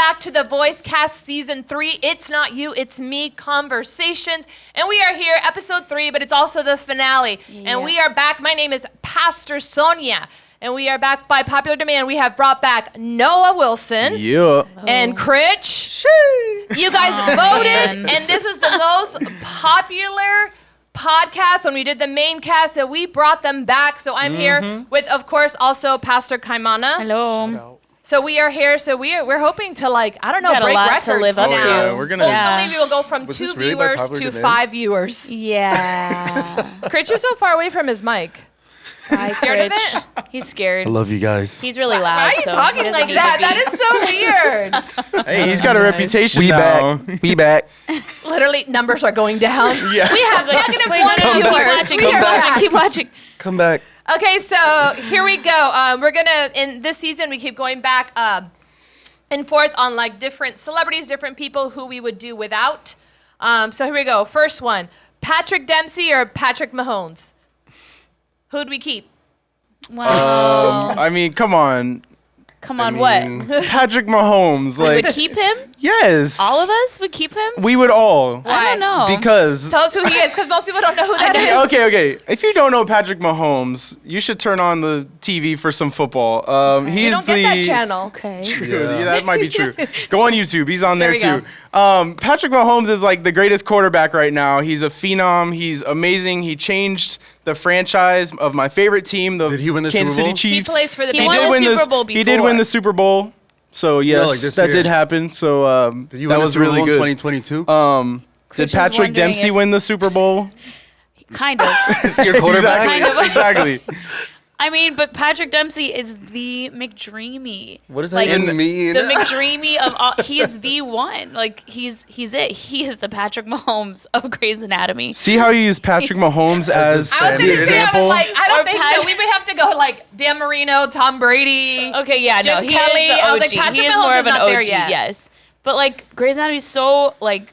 back to the VoiceCast Season 3. It's Not You, It's Me Conversations. And we are here, Episode 3, but it's also the finale. Yeah. And we are back. My name is Pastor Sonia. And we are back by popular demand. We have brought back Noah Wilson. Yeah. And Critch. You guys voted, and this was the most popular podcast when we did the main cast, so we brought them back. So I'm here with, of course, also Pastor Kaimana. Hello. So we are here. So we're hoping to, like, I don't know, break a lot to live up now. to. Yeah, we're gonna. Hopefully we will go from 2 viewers to 5 viewers. Yeah. Critch is so far away from his mic. He's scared of it? He's scared. I love you guys. He's really loud. Why are you talking like that? That is so weird. Hey, he's got a reputation We now. back. We back. Literally, numbers are going down. Yeah. We have -1 viewers. Keep watching. Keep watching. Come back. Okay, so here we go. We're gonna, in this season, we keep going back and forth on like different celebrities, different people who we would do without. So here we go. First one, Patrick Dempsey or Patrick Mahomes? Who'd we keep? Wow. I mean, come on. Come on, what? Patrick Mahomes, We like, would keep him? yes. All of us would keep him? We would all. I don't know. Because. Tell us who he is, because most people don't know who that is. Okay. If you don't know Patrick Mahomes, you should turn on the TV for some football. We He's don't the. get that channel. Okay. True. Yeah. Yeah, that might be true. Go on YouTube. He's on there we too. Patrick Mahomes is like the greatest quarterback right now. He's a phenom. He's amazing. He changed the franchise of my favorite team, the Did he win the Kansas Super City Bowl? Chiefs. He plays for the He Bengals. won the Super Bowl He did win before. the Super Bowl. So yes, like this that year. did happen. So Did you that win was the Super really Bowl good. in 2022? Did Christian's Patrick wondering Dempsey if- win the Super Bowl? Kind of. Is he your quarterback? Exactly. Kind of. Exactly. I mean, but Patrick Dempsey is the McDreamy. What does that Like, even mean? The McDreamy of all. He is the one. Like, he's it. He is the Patrick Mahomes of Grey's Anatomy. See how you use Patrick Mahomes as I was the gonna say, I example? was like, I don't Or think Pat- so. We would have to go like Dan Marino, Tom Brady. Okay, yeah, Jim no, he Kelly. is the OG. I was like, Patrick he is Mahomes more is of an not OG, there yet. yes. But like Grey's Anatomy is so like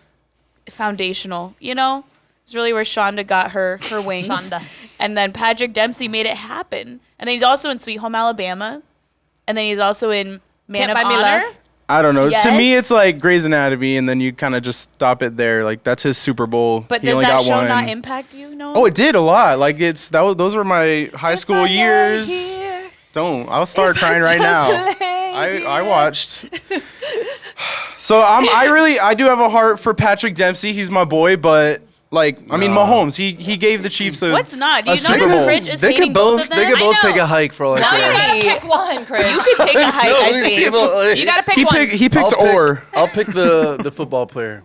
foundational, you know? It's really where Shonda got her wings. Shonda. And then Patrick Dempsey made it happen. And then he's also in Sweet Home Alabama. And then he's also in Man Can't of Buy Me Honor. Love? I don't know. To me, Yes. it's like Grey's Anatomy, and then you kind of just stop it there. Like that's his Super Bowl. But he did only that got show one. not impact you? No. Oh, it did a lot. Like those were my high school years. Don't. I'll start crying right now. I watched. So I do have a heart for Patrick Dempsey. He's my boy, but like I mean Mahomes. He gave the Chiefs a What's not? Do you a know Super Bowl. Critch is They hating could both both. of them? They could I both take know. a hike for all I No, you care. gotta pick one, Chris. You could take a hike, No, I these think. people- You gotta pick one. He picks or. I'll pick the football player.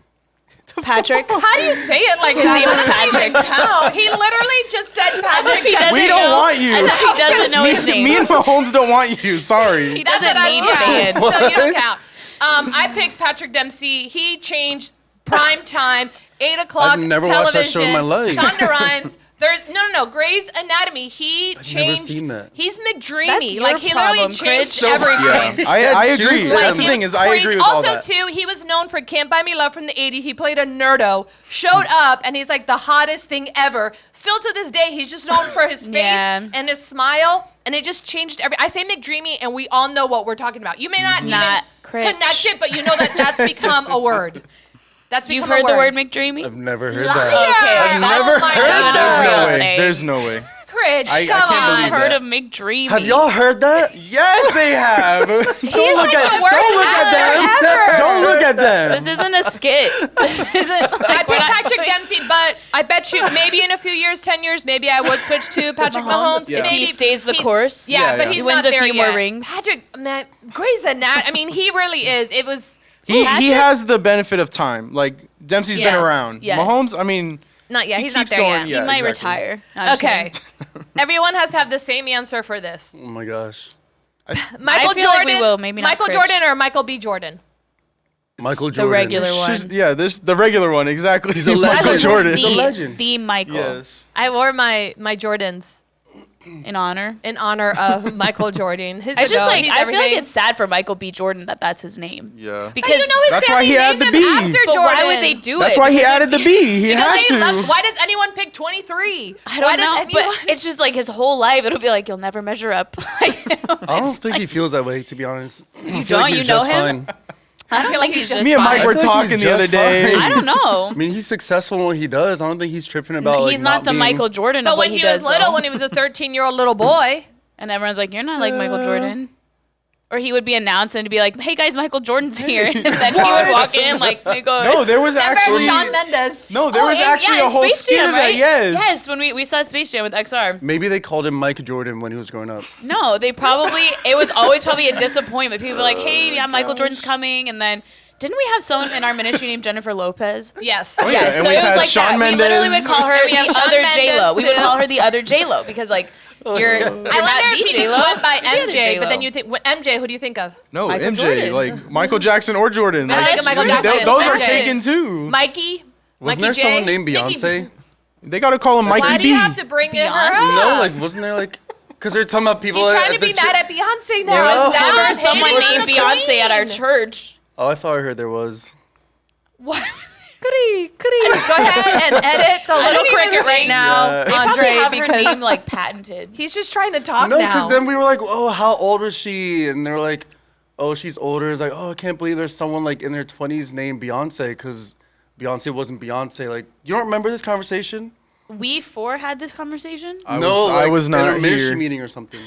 Patrick. How do you say it like his name is Patrick? How? He literally just said Patrick. he doesn't We don't know. want you. As if he doesn't know his name. Me and Mahomes don't want you. Sorry. He doesn't That's what need I- fans. So you don't count. I picked Patrick Dempsey. He changed prime time, 8 o'clock I've never television. watched that show in my life. Shonda Rhimes. There's no. Grey's Anatomy. He never changed. seen that. He's That's McDreamy. your Like he problem, literally changed Chris. everything. Yeah, I agree. choose That's them. the thing is I agree with all also, that. too, he was known for Can't Buy Me Love from the 80s. He played a nerdo, showed up, and he's like the hottest thing ever. Still to this day, he's just known for his face Yeah. and his smile, and it just changed I say McDreamy, and we all know what we're talking about. You may not Not even Critch. connect it, but you know that that's become a word. That's become You've heard a the word McDreamy? I've never heard Liar. that. Okay, I've Oh never my heard God. There's no that. way. Okay. There's no way. Critch, I come can't on. believe Heard that. of McDreamy. Have y'all heard that? Yes, they have. Don't look He's like at. the worst Don't look at actor them. ever. Don't look at them. This isn't a skit. This isn't I like picked Patrick Dempsey, but I bet you maybe in a few years, 10 years, maybe I would switch to Patrick Mahomes. Yeah. If he Maybe stays the he's- course. Yeah, Yeah, but yeah. he's He wins not a there few more yet. rings. Patrick, man, Grey's Anatomy. I mean, he really is. It was He Patrick? has the benefit of time. Like Dempsey's been Yes, around. yes. Mahomes, I mean, not yet. he He's not keeps there going, yet. yeah. He might exactly. retire. No, I'm just Okay. kidding. Everyone has to have the same answer for this. Oh my gosh. Michael I feel Jordan. like we will, maybe not Michael Critch. Jordan or Michael B. Jordan. Michael The Jordan. regular one. Yeah, the regular one exactly. He's a legend. Michael Jordan. He's a legend. The Michael. Yes. I wore my Jordans In honor. in honor of Michael Jordan. His I just ego, like he's I feel like everything. it's sad for Michael B. Jordan that that's his name. Yeah. Because But you know his That's why family he had named the him B. after but Jordan. why would they do That's it? why he Because added the B. He had Because they love, to. why does anyone pick 23? I don't know, anyone? but it's just like his whole life. It'll be like you'll never measure up. Like, you know, I don't it's think like- he feels that way, to be honest. I feel don't? like You he's know just him? fine. I feel like he's just Me and fine. Mike were I feel like talking he's the other just day. fine. I don't know. I mean, he's successful in what he does. I don't think he's tripping about. Like, He's not the being... Michael Jordan But of what when he does, was little, though. when he was a 13-year-old little boy, And everyone's like, you're not like Michael Jordan. Or he would be announced and be like, hey guys, Michael Jordan's here. And then he would walk in like, Nicholas. No, there was remember actually Shawn Mendes? no, there was actually a whole Space skit Jam, of that. right? Yes. Yes, when we saw Space Jam with XR. Maybe they called him Mike Jordan when he was growing up. No, they probably, it was always probably a disappointment. People were like, hey, yeah, Michael Jordan's coming. And then, didn't we have someone in our ministry named Jennifer Lopez? Yes. Oh, yeah. Yes, and so we've it was had like Shawn that. We literally would Mendes. call her And we have the Shawn other Mendes, J-Lo. We would too. call her the other J-Lo because like, you're I not wonder if the he just J-Lo. went by You're the MJ, but J-Lo. then you think MJ. Who do you think of? No, Michael MJ, Jordan. like Michael Jackson or Jordan. I Like, think of Michael Jackson. those are Jackson. taken too. Mikey. Wasn't Mikey there J? someone named Mickey- Beyonce? They gotta call him Mikey Why do D. you have to bring it her Beyonce? up? No, like wasn't there like? Because they're talking about people. He's at trying to the be chi- mad at Beyonce now. No. It's down. There's someone Hating on named the Beyonce at our queen. church. Oh, I thought I heard there was. What? Go ahead and edit the little don't even cricket right think- now, Yeah. They Probably Andre, have her because name like patented. he's just trying to talk No, now. because then we were like, oh, how old was she? And they were like, oh, she's older. It's like, oh, I can't believe there's someone like in their 20s named Beyonce because Beyonce wasn't Beyonce. Like, you don't remember this conversation? We four had this conversation. I No, was, I like, was in not a ministry here. meeting or something.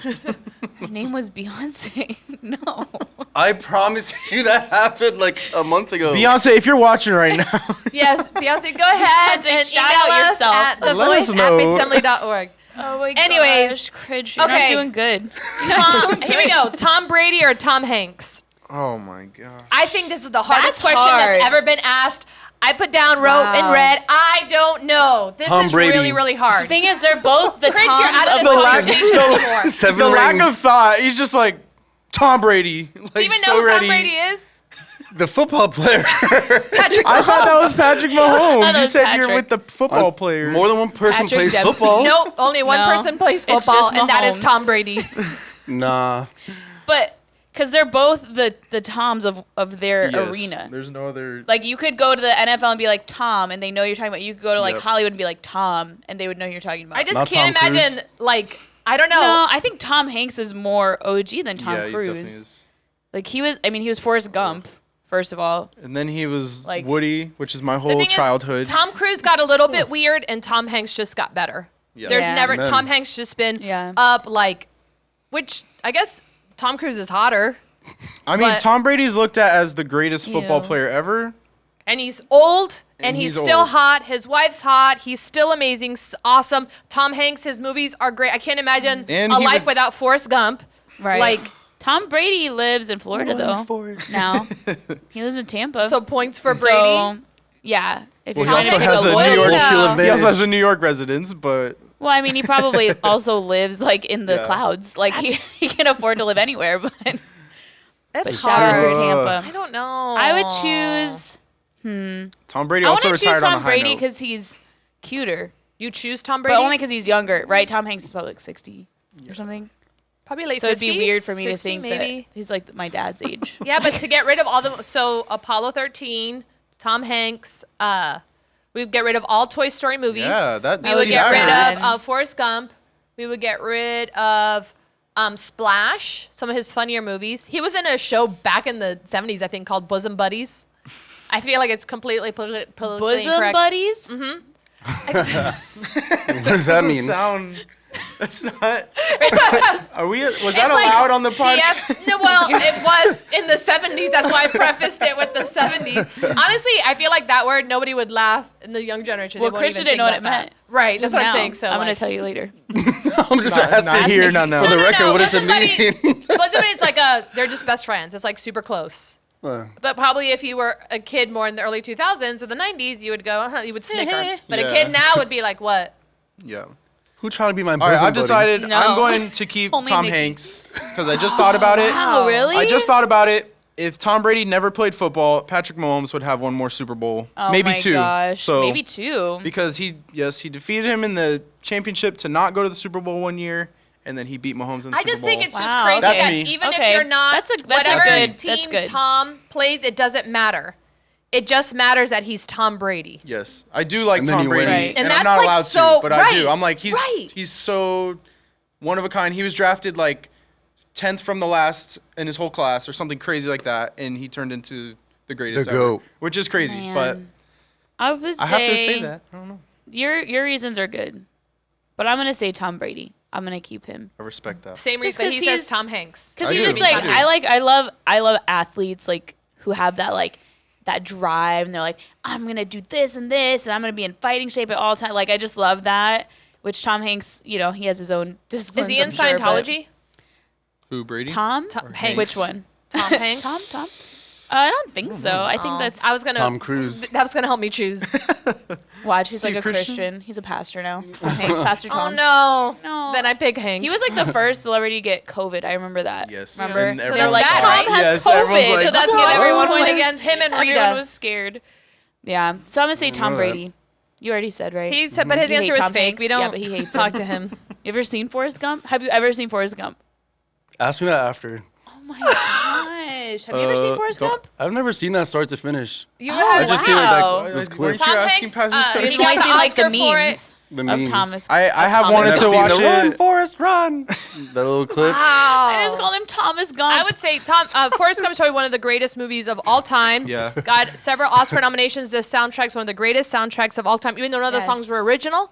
Her name was Beyonce. No. I promise you that happened like a month ago. Beyonce, if you're watching right now, Yes, Beyonce, go ahead Beyonce, and shout email out us yourself. at Let us know. thevoice@assembly.org. Oh my Anyways, gosh, Cridge, you're okay. not doing good. Tom, here we go. Tom Brady or Tom Hanks? oh my god. I think this is the hardest That's question hard. that's ever been asked. I put down wrote in Wow. red. I don't know. This Tom is Brady. really, really The hard. thing is, they're both the Cringe, Toms you're out of of this the conversation anymore. Seven The lack rings. of thought. He's just like Tom Brady. Like Do you even so know who ready. Tom Brady is? The football player. Patrick I thought that was Patrick Mahomes. that You was said you're Patrick. with the football player. More than one person Patrick plays Dempsey. football. Nope, only one No. person plays It's football, just and that is Mahomes. Tom Brady. Nah. But because they're both the Toms of their Yes, arena. There's no other. Like you could go to the NFL and be like Tom, and they know you're talking about. You could go to like Yep. Hollywood and be like Tom, and they would know you're talking about. I just Not can't Tom Cruise. imagine, like, I don't know. no, I think Tom Hanks is more OG than Tom yeah, he definitely Cruise. is. Like he was. I mean, he was Forrest Gump. First of all, And then he was Like- Woody, which is my The whole thing is, childhood. Tom Cruise got a little bit weird, and Tom Hanks just got better. Yeah. There's Yeah. never Amen. Tom Hanks just been Yeah. up like, which I guess Tom Cruise is hotter, I mean, but- Tom Brady's looked at as the greatest football Ew. player ever. and he's old, and And he's he's still old. hot. His wife's hot. He's still amazing, awesome. Tom Hanks, his movies are great. I can't imagine And a he life would- without Forrest Gump. right? Like, Tom Brady lives in Florida though. Forrest. Now he lives in Tampa. so points for So, Brady. yeah, if Well, you're he trying to also pick has a New loyalty- York- No. Field He also has a advantage. New York residence, but Well, I mean, he probably also lives like in the Yeah. clouds. Like he can afford to live anywhere. But That's shout out to hard. Tampa. I don't know. I would choose. Tom Brady I want also to choose retired on a Tom high Brady note. because he's cuter, You choose Tom Brady, but only because he's younger, right? Tom Hanks is probably like 60 or something. probably late So 50s. it'd be weird for me 60 to think maybe. that he's like my dad's age. Yeah, but to get rid of all the Apollo 13, Tom Hanks, we would get rid of all Toy Story movies. Yeah, that. We I would see get that rid hurts. of Forrest Gump. We would get rid of Splash, some of his funnier movies. He was in a show back in the 70s, I think, called Bosom Buddies. I feel like it's completely politically Bosom incorrect. buddies. What does that doesn't mean? sound. That's not. Are we? Was that It's like allowed on the podcast? No, well, it was in the 70s. That's why I prefaced it with the 70s. Honestly, I feel like that word, nobody would laugh in the young generation. They Well, won't Christian even didn't know what think it about meant. that. Right, that's what I'm Now, saying. So I'm gonna like, tell you later. I'm just Not asking. here, not now. For the No, record, what does bosom it mean? Bosom buddies like they're just best friends. It's like super close. But probably if you were a kid more in the early 2000s or the 90s, you would go, you would snicker. But a Yeah. kid now would be like, what? Yeah. Who trying to be my All right, bosom I've buddy? decided No. I'm going to keep Only Tom Nikki. Hanks because I just thought about it. Wow, really? I just thought about it. If Tom Brady never played football, Patrick Mahomes would have one more Super Bowl, Oh maybe my two. Gosh. So maybe two. because he defeated him in the championship to not go to the Super Bowl one year, and then he beat Mahomes in the I Super just Bowl. think it's just Wow, crazy That's that me. even if Okay. you're not That's a whatever good- team that's good. Tom plays, it doesn't matter. It just matters that he's Tom Brady. Yes, I do like And then Tom you Brady, win. Right. and, And I'm that's not like allowed so- to, but I do. right, I'm like he's so one of a kind. He was drafted like 10th from the last in his whole class or something crazy like that, and he turned into the greatest The ever, GOAT. which is crazy. Man. But I would say I have to say that. I don't know. your reasons are good, but I'm gonna say Tom Brady. I'm gonna keep him I respect that. Same Just reason, but 'cause he says he's- Tom Hanks. because I he's do. just like I do. I love athletes like who have that like that drive and they're like I'm gonna do this and this and I'm gonna be in fighting shape at all time. Like I just love that. Which Tom Hanks, he has his own disciplines. Is he in I'm sure, but- Scientology? Who, Brady? Tom? Hanks. Which one? Tom Hanks? Tom? I don't think so. I think that's. I was gonna. Tom Cruise. That was gonna help me choose. Watch, he's like he a Christian? Christian. He's a pastor now. Tom Hanks, Pastor Oh Tom. no. No. Then I pick Hanks. He was like the first celebrity to get COVID. I remember that. Yes. Remember? And They're everyone's like, bad, Tom right? has Yes, everyone's COVID. like, so that's "What?" good. Everyone Everyone went was- against him and Everyone Rita. was scared. Yeah. So I'm gonna say Tom know that. Brady. You already said, right? He said, but his You hate answer was Tom fake. Hanks? We don't Yeah, but he hates talk him. to him. You ever seen Forrest Gump? Have you ever seen Forrest Gump? Ask me that after. Oh my gosh. Have you ever seen Forrest don't- Gump? I've never seen that start to finish. You Oh, have I just see like Wow. those Weren't clips. you Tom asking Hanks, Pastor he Sarah? You've got only the seen like the Oscar for memes The of memes. Thomas. I of have Thomas wanted I've to seen watch the Run, it. Forrest, run. That little clip. I just Wow. called him Thomas Gump. I would say Forrest Gump is probably one of the greatest movies of all time. Yeah. Got several Oscar nominations. The soundtrack's one of the greatest soundtracks of all time. Even though none of the songs Yes. were original,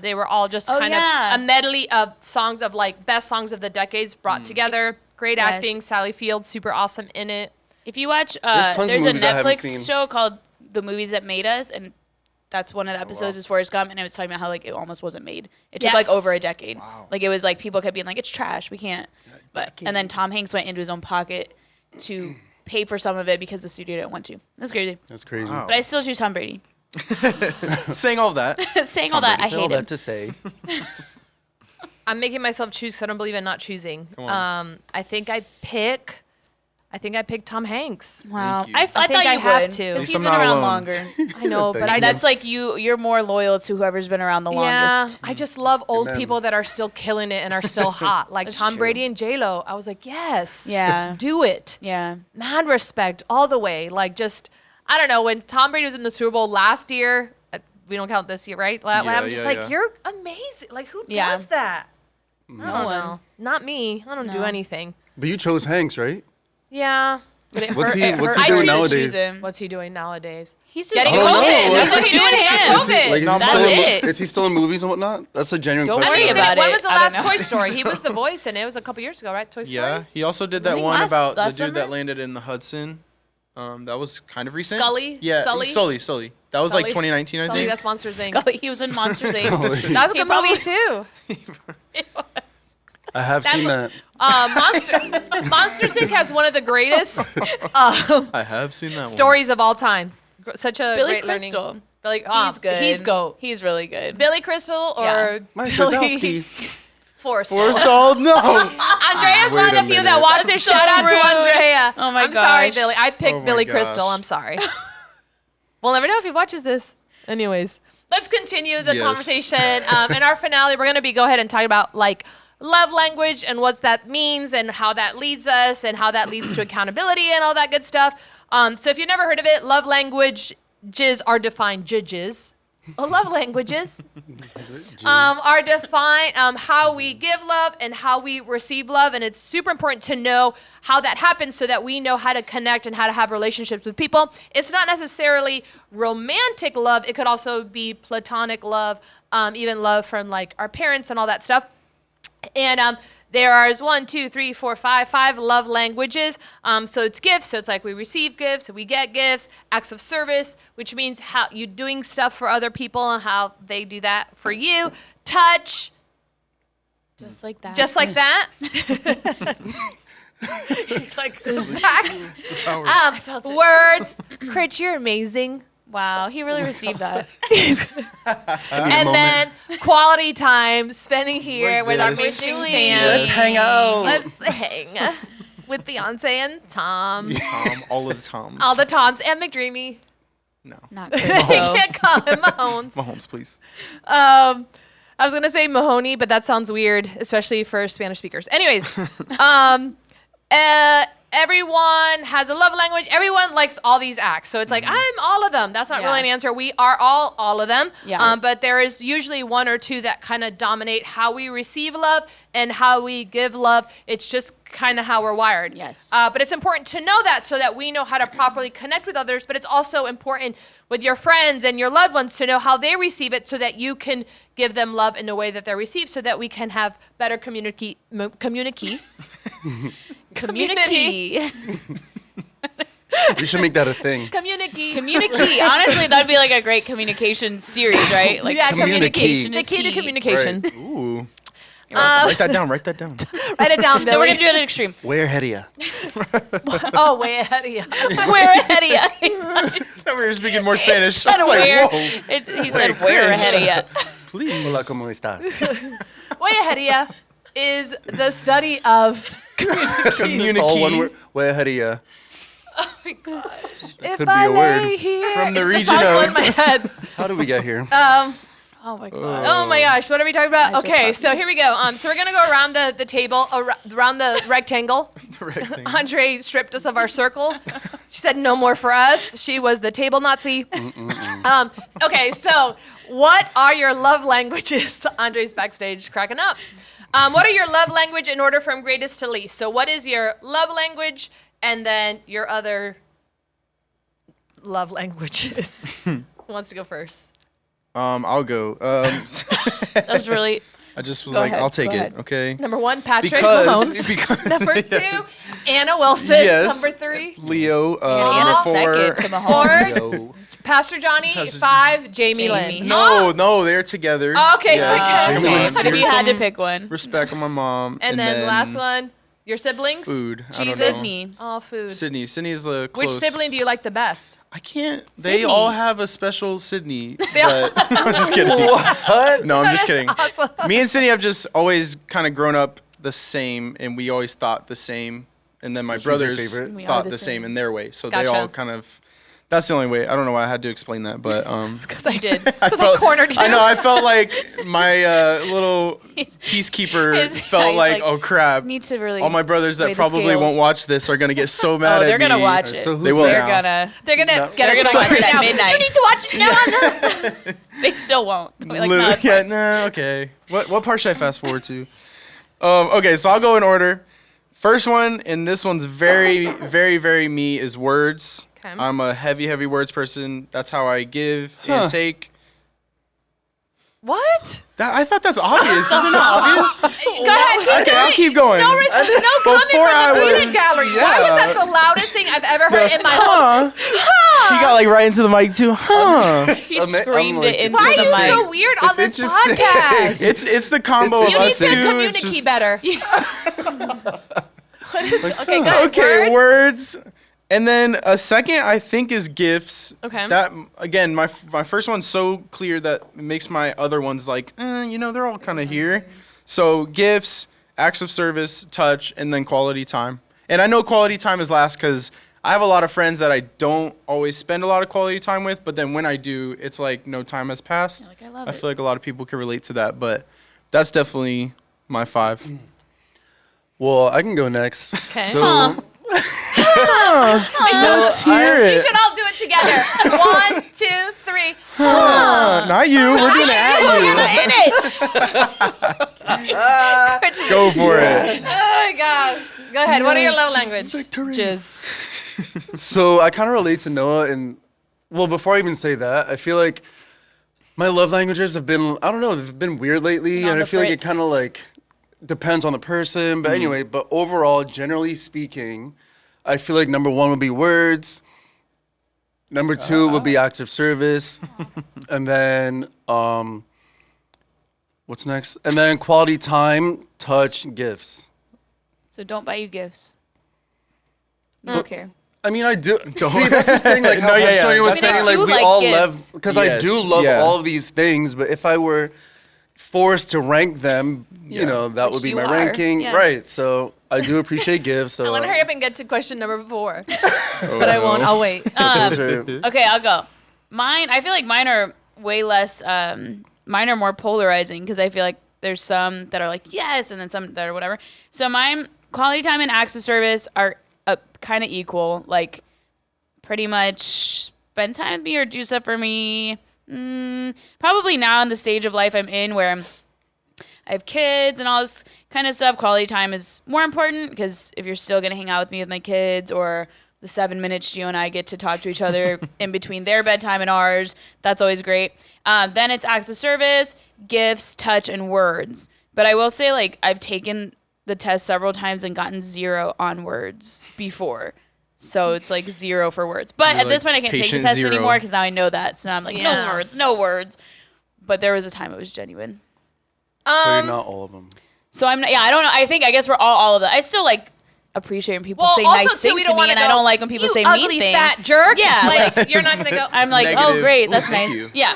they were all just Oh, kind yeah. of a medley of songs of like best songs of the decades brought together. Great Yes. acting. Sally Field, super awesome in it. If you watch, tons of there's a movies I haven't Netflix seen. show called The Movies That Made Us, and that's one of the episodes is Forrest Gump, and it was talking about how like it almost wasn't made. It took like Yes. over a decade. Like it was like people kept being like, it's trash, we can't. But and then Tom Hanks went into his own pocket to pay for some of it because the studio didn't want to. That's crazy. That's crazy. Wow. But I still choose Tom Brady. Saying all that. Saying all that, I Say all hate him. that to say. I'm making myself choose because I don't believe in not choosing. Come on. I think I pick Tom Hanks. Wow, Thank you. I I thought think you I have would, to. At because least he's I'm been not around alone. longer. I know, but Thank I you. That's like you're more loyal to whoever's been around the yeah, longest. I just love old Amen. people that are still killing it and are still hot, like That's Tom true. Brady and J-Lo. I was like, yes, Yeah. do it. Yeah. Mad respect all the way. Like just, I don't know, when Tom Brady was in the Super Bowl last year, we don't count this year, right? I'm just yeah, like, yeah. you're amazing. Like who Yeah. does that? I No don't one. know. Not me. I don't do No. anything. But you chose Hanks, right? Yeah. But it What's hurt- he- it what's hurt. he I doing choose- nowadays? him. What's he doing nowadays? He's just Getting doing I don't COVID. know. That's what He's he's doing. doing Getting him. COVID. Like, Not is, he still much. in, is he still in movies and whatnot? That's a genuine Don't I question. worry mean, about when it. was the I don't last know. Toy Story? He was the voice, and it was a couple years ago, right? Toy Story. Yeah. He also did that Really? one Last about the dude summer? that landed in the Hudson. That was kind of recent. Scully? Yeah. Sully? Sully. That was Sully? like 2019, I Sully, think. that's Monsters Inc. Scully, he was in Monsters Inc. That was a He good movie probably- too. I have seen that. Monsters Inc. has one of the greatest I have seen that stories of all time. Such a Billy great learning. Crystal. Billy, He's good. He's GOAT. He's really good. Billy Crystal or Yeah. Mike Billy Wazowski. Forrest. Forstall? No. Andrea's one Wait of a the few that minute. wanted to That's so shout out to rude. Andrea. Oh my I'm sorry, gosh. Billy. I picked Oh my Billy gosh. Crystal. I'm sorry. We'll never know if he watches this. Anyways, let's continue the Yes. conversation. In our finale, we're going to go ahead and talk about like love language and what that means and how that leads us and how that leads to accountability and all that good stuff. So if you've never heard of it, love languages are defined. Love languages are defined how we give love and how we receive love, and it's super important to know how that happens so that we know how to connect and how to have relationships with people. It's not necessarily romantic love. It could also be platonic love, even love from like our parents and all that stuff. And there are 5 love languages. So it's gifts. So it's like we receive gifts, we get gifts, acts of service, which means how you doing stuff for other people and how they do that for you. Touch, Just like that. just like that. Like goes back. I felt it. Words, Critch, you're amazing. Wow, he really received that. And then quality time, spending here Like with our this. amazing Really? fans. Let's hang out. Let's hang with Beyonce and Tom. Tom, all of the Toms. All the Toms and McDreamy. No. Not You good. can't call him Mahomes. Mahomes, please. I was gonna say Mahoney, but that sounds weird, especially for Spanish speakers. Anyways, everyone has a love language. Everyone likes all these acts. So it's like, I'm all of them. That's not Yeah. really an answer. We are all of them. Yeah. But there is usually one or two that kind of dominate how we receive love and how we give love. It's just kind of how we're wired. Yes. But it's important to know that so that we know how to properly connect with others. But it's also important with your friends and your loved ones to know how they receive it so that you can give them love in the way that they're received so that we can have better community. Community. We should make that a thing. Community. Honestly, that'd be like a great communication series, right? Like Yeah, communication the is key to communication. Right. Ooh. Write that down. Write that down. Write it down, Then we're Billy. gonna do it at extreme. Way ahead of ya. Oh, way ahead of you. We're ahead of you. We were speaking more Spanish. Said I was like, where. whoa. He said we're cringe. ahead of you. Please. Hola, ¿cómo estás? Way ahead of you is the study of Communicate. All one word. Way ahead of ya. if could be a word. here. From the It's region song of- in my head. How did we get here? Oh my god. Oh my gosh, what are we talking about? Nice Okay, work, so here we go. So we're gonna go around the table, around the rectangle. Rectangle. Andre stripped us of our circle. She said no more for us. She was the table Nazi. Okay, so what are your love languages? Andre's backstage cracking up. What are your love language in order from greatest to least? So what is your love language and then your other love languages? Who wants to go first? I'll go. That was really. I just was Go like, ahead, I'll take go it. ahead. Okay. Number 1, Patrick Because Mahomes. Number 2, yes. Anna Wilson. Yes. Number 3, Leo. And a Number 4. second to Mahomes. Leo. Pastor Johnny. Pastor 5, Jamie Jamie. Lynn. No, they're together. Okay, Yes. okay. Come Okay. on. If Give you had to some pick one. respect on my mom. And then last one, your siblings. Food. I don't Jesus. know. Sydney. Oh, food. Sydney. Sydney's a Which close. sibling do you like the best? I can't. They Sydney. all have a special Sydney. They all- But I'm just kidding. What? No, I'm just That's kidding. awesome. Me and Sydney have just always kind of grown up the same, and we always thought the same. And then my She's your brothers favorite? We are thought the the same same. in their way. So Gotcha. they all kind of. That's the only way. I don't know why I had to explain that, but Because I did. I Because I cornered you. I know. I felt like my little peacekeeper his- felt he's like, like, oh crap. Need to really. All my brothers that weigh the probably scales. won't watch this are gonna get so mad Oh, at they're me. gonna watch it. So who's They will They're now. gonna. They're going to No. get They're it gonna watch right it at now. midnight. You need to watch it now. They still won't. They'll be like, no, Literally- it's yeah, fine. nah, okay. What part should I fast forward to? Okay, so I'll go in order. First one, and this one's very, very, very me, is words. Okay. I'm a heavy, heavy words person. That's how I give and take. What? I thought that's obvious. Isn't it obvious? Go ahead. Keep Okay, I'll going. keep going. No comment Before from the I peanut was- gallery. Why yeah. was that the loudest thing I've ever heard in my whole He got like right into the mic too. Huh. He I'm screamed like, it into Why are the you mic. so weird on It's this interesting. podcast? It's the combo It's of You need us to two. It's communicate just- better. Okay, go ahead. Okay, Words. words. And then a second, I think, is gifts. Okay. That again, my first one's so clear that it makes my other ones like, they're all kind of here. So gifts, acts of service, touch, and then quality time. And I know quality time is last because I have a lot of friends that I don't always spend a lot of quality time with, but then when I do, it's like no time has passed. Like, I love I it. feel like a lot of people can relate to that, but that's definitely my 5. Well, I can go next. Okay. So, Let's hear We it. should all do it together. 1, 2, 3. Not you. We're doing it at you. In it. Go for it. Oh my gosh. Go ahead. What are your love language? Jizz. so I kind of relate to Noah, and well, before I even say that, I feel like my love languages have been, I don't know, they've been weird lately, On and I the feel like it fritz. kind of like depends on the person. But anyway, but overall, generally speaking, I feel like number 1 would be words. Number 2 would be acts of service, and then what's next? And then quality time, touch, gifts. So don't buy you gifts. I don't care. I mean, I do. See, that's the thing. Like how No, yeah, Sonia was that's saying, fine. like I do we like all gifts. love, because Yes, I do love yeah. all of these things. But if I were forced to rank them, Yeah. you know, that Which would be you my are, ranking, yes. right? So I do appreciate gifts. So I want to hurry up and get to question number 4. Oh, But I won't. I'll wait. those are- Okay, I'll go. Mine, I feel like mine are way less, mine are more polarizing because I feel like there's some that are like, yes, and then some that are whatever. So mine, quality time and acts of service are kind of equal. Like, pretty much spend time with me or do stuff for me. Probably now in the stage of life I'm in where I have kids and all this kind of stuff. Quality time is more important because if you're still going to hang out with me with my kids, or the 7 minutes Gio and I get to talk to each other in between their bedtime and ours, that's always great. Then it's acts of service, gifts, touch, and words. But I will say, like, I've taken the test several times and gotten 0 on words before. So it's like 0 for words. But You're at this like point, I can't take the patient test 0. anymore because now I know that. So now I'm like, Yeah. no words. But there was a time it was genuine. So you're not all of them. So I'm not, I don't know. I guess we're all of that. I still like appreciate when people say also, nice too, things we to don't me, wanna and I go, don't like when people "You say ugly mean things. fat jerk. Yeah. Like, you're not going to go, I'm like, oh Negative. great, that's Thank nice. you. Yeah,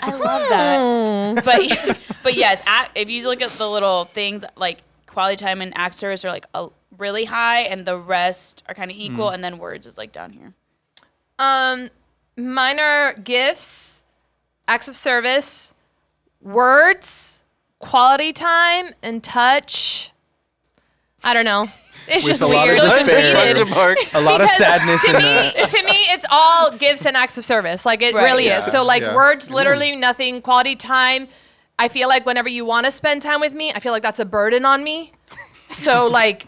I love that. but yes, if you look at the little things like quality time and act service are like really high, and the rest are kind of equal, and then words is like down here. Mine are gifts, acts of service, words, quality time, and touch. I don't know. It's With just a lot of weird. despair. Question mark. A lot of Because sadness in to me, that. to me, it's all gifts and acts of service. Like, it Right. really Yeah. is. So, like, Yeah. words, literally nothing. Quality time, I feel like whenever you want to spend time with me, I feel like that's a burden on me. So, like,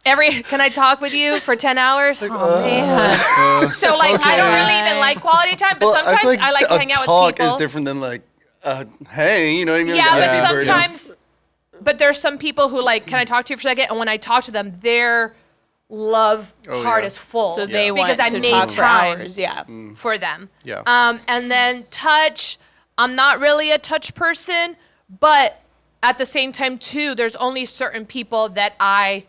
can I talk with you for 10 hours? Oh, man. So, like, I don't really even like quality time, but sometimes I like to hang out with talk people. is different than like, hey, you know what I mean? Yeah, Like, but being burdened. sometimes, but there's some people who, like, can I talk to you for a second? And when I talk to them, their love heart yeah. is full. So they want because I to made talk for time hours. Yeah. for them. Yeah. And then touch, I'm not really a touch person, but at the same time too, there's only certain people that I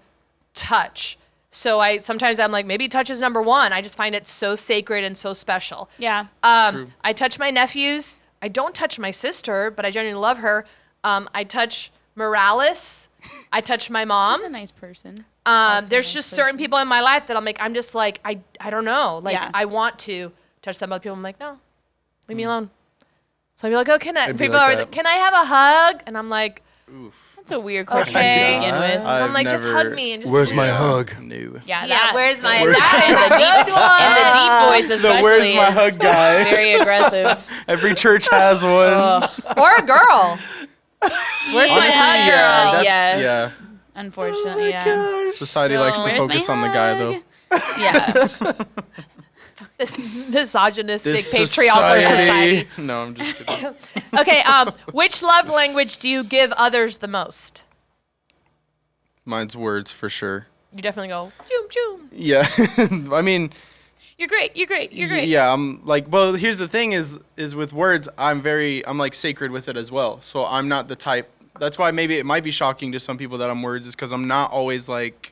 touch. So sometimes I'm like, maybe touch is number 1. I just find it so sacred and so special. Yeah. I touch my nephews. I don't touch my sister, but I genuinely love her. I touch Morales. I touch my mom. She's a nice person. There's just certain people in my life that I don't know. Like, Yeah. I want to touch some other people. I'm like, no, leave me alone. So I'd be like, oh, It'd be people like are always that. like, can I have a hug? And I'm like, That's a weird question Okay. to begin with. I'm I've like, just never- hug me and just Where's leave my me alone. hug? No. Yeah, Yeah, where's my and the deep voice especially where's my is hug guy? very aggressive. Every church has one. Or a girl. Where's my Honestly, hug, yeah, girl? that's- Yes. Unfortunately, yeah. Society So, likes to where's my focus on the guy, though. hug? Yeah. This misogynistic patriarchal society. No, I'm just kidding. Okay, which love language do you give others the most? Mine's words for sure. You definitely go, choom, choom. Yeah. I mean, You're great. You're great. You're great. yeah, I'm like, well, here's the thing is with words, I'm like sacred with it as well. So I'm not the type, that's why maybe it might be shocking to some people that I'm words, is because I'm not always like,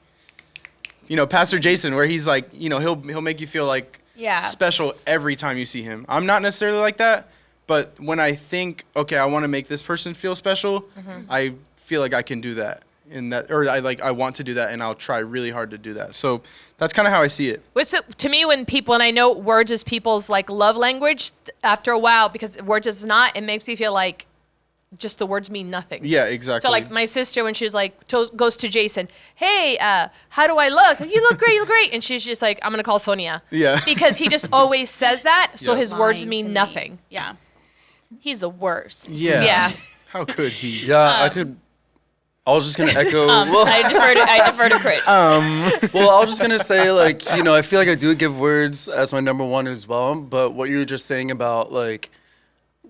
Pastor Jason, where he's like, he'll make you feel like Yeah. special every time you see him. I'm not necessarily like that, but when I think, okay, I want to make this person feel special, I feel like I can do that. I want to do that, and I'll try really hard to do that. So that's kind of how I see it. To me, when people, and I know words is people's like love language, after a while, because words is not, it makes me feel like just the words mean nothing. Yeah, exactly. So like my sister, when she's like, goes to Jason, hey, how do I look? You look great, you look great. And she's just like, I'm going to call Sonia. Yeah. Because he just always says that, so Yeah. his words Lying to mean me. nothing. Yeah. He's the worst. Yeah. Yeah. How could he? Yeah, I was just gonna echo. Well, I defer to Crit. well, I was just gonna say, like, I feel like I do give words as my number 1 as well. But what you were just saying about, like,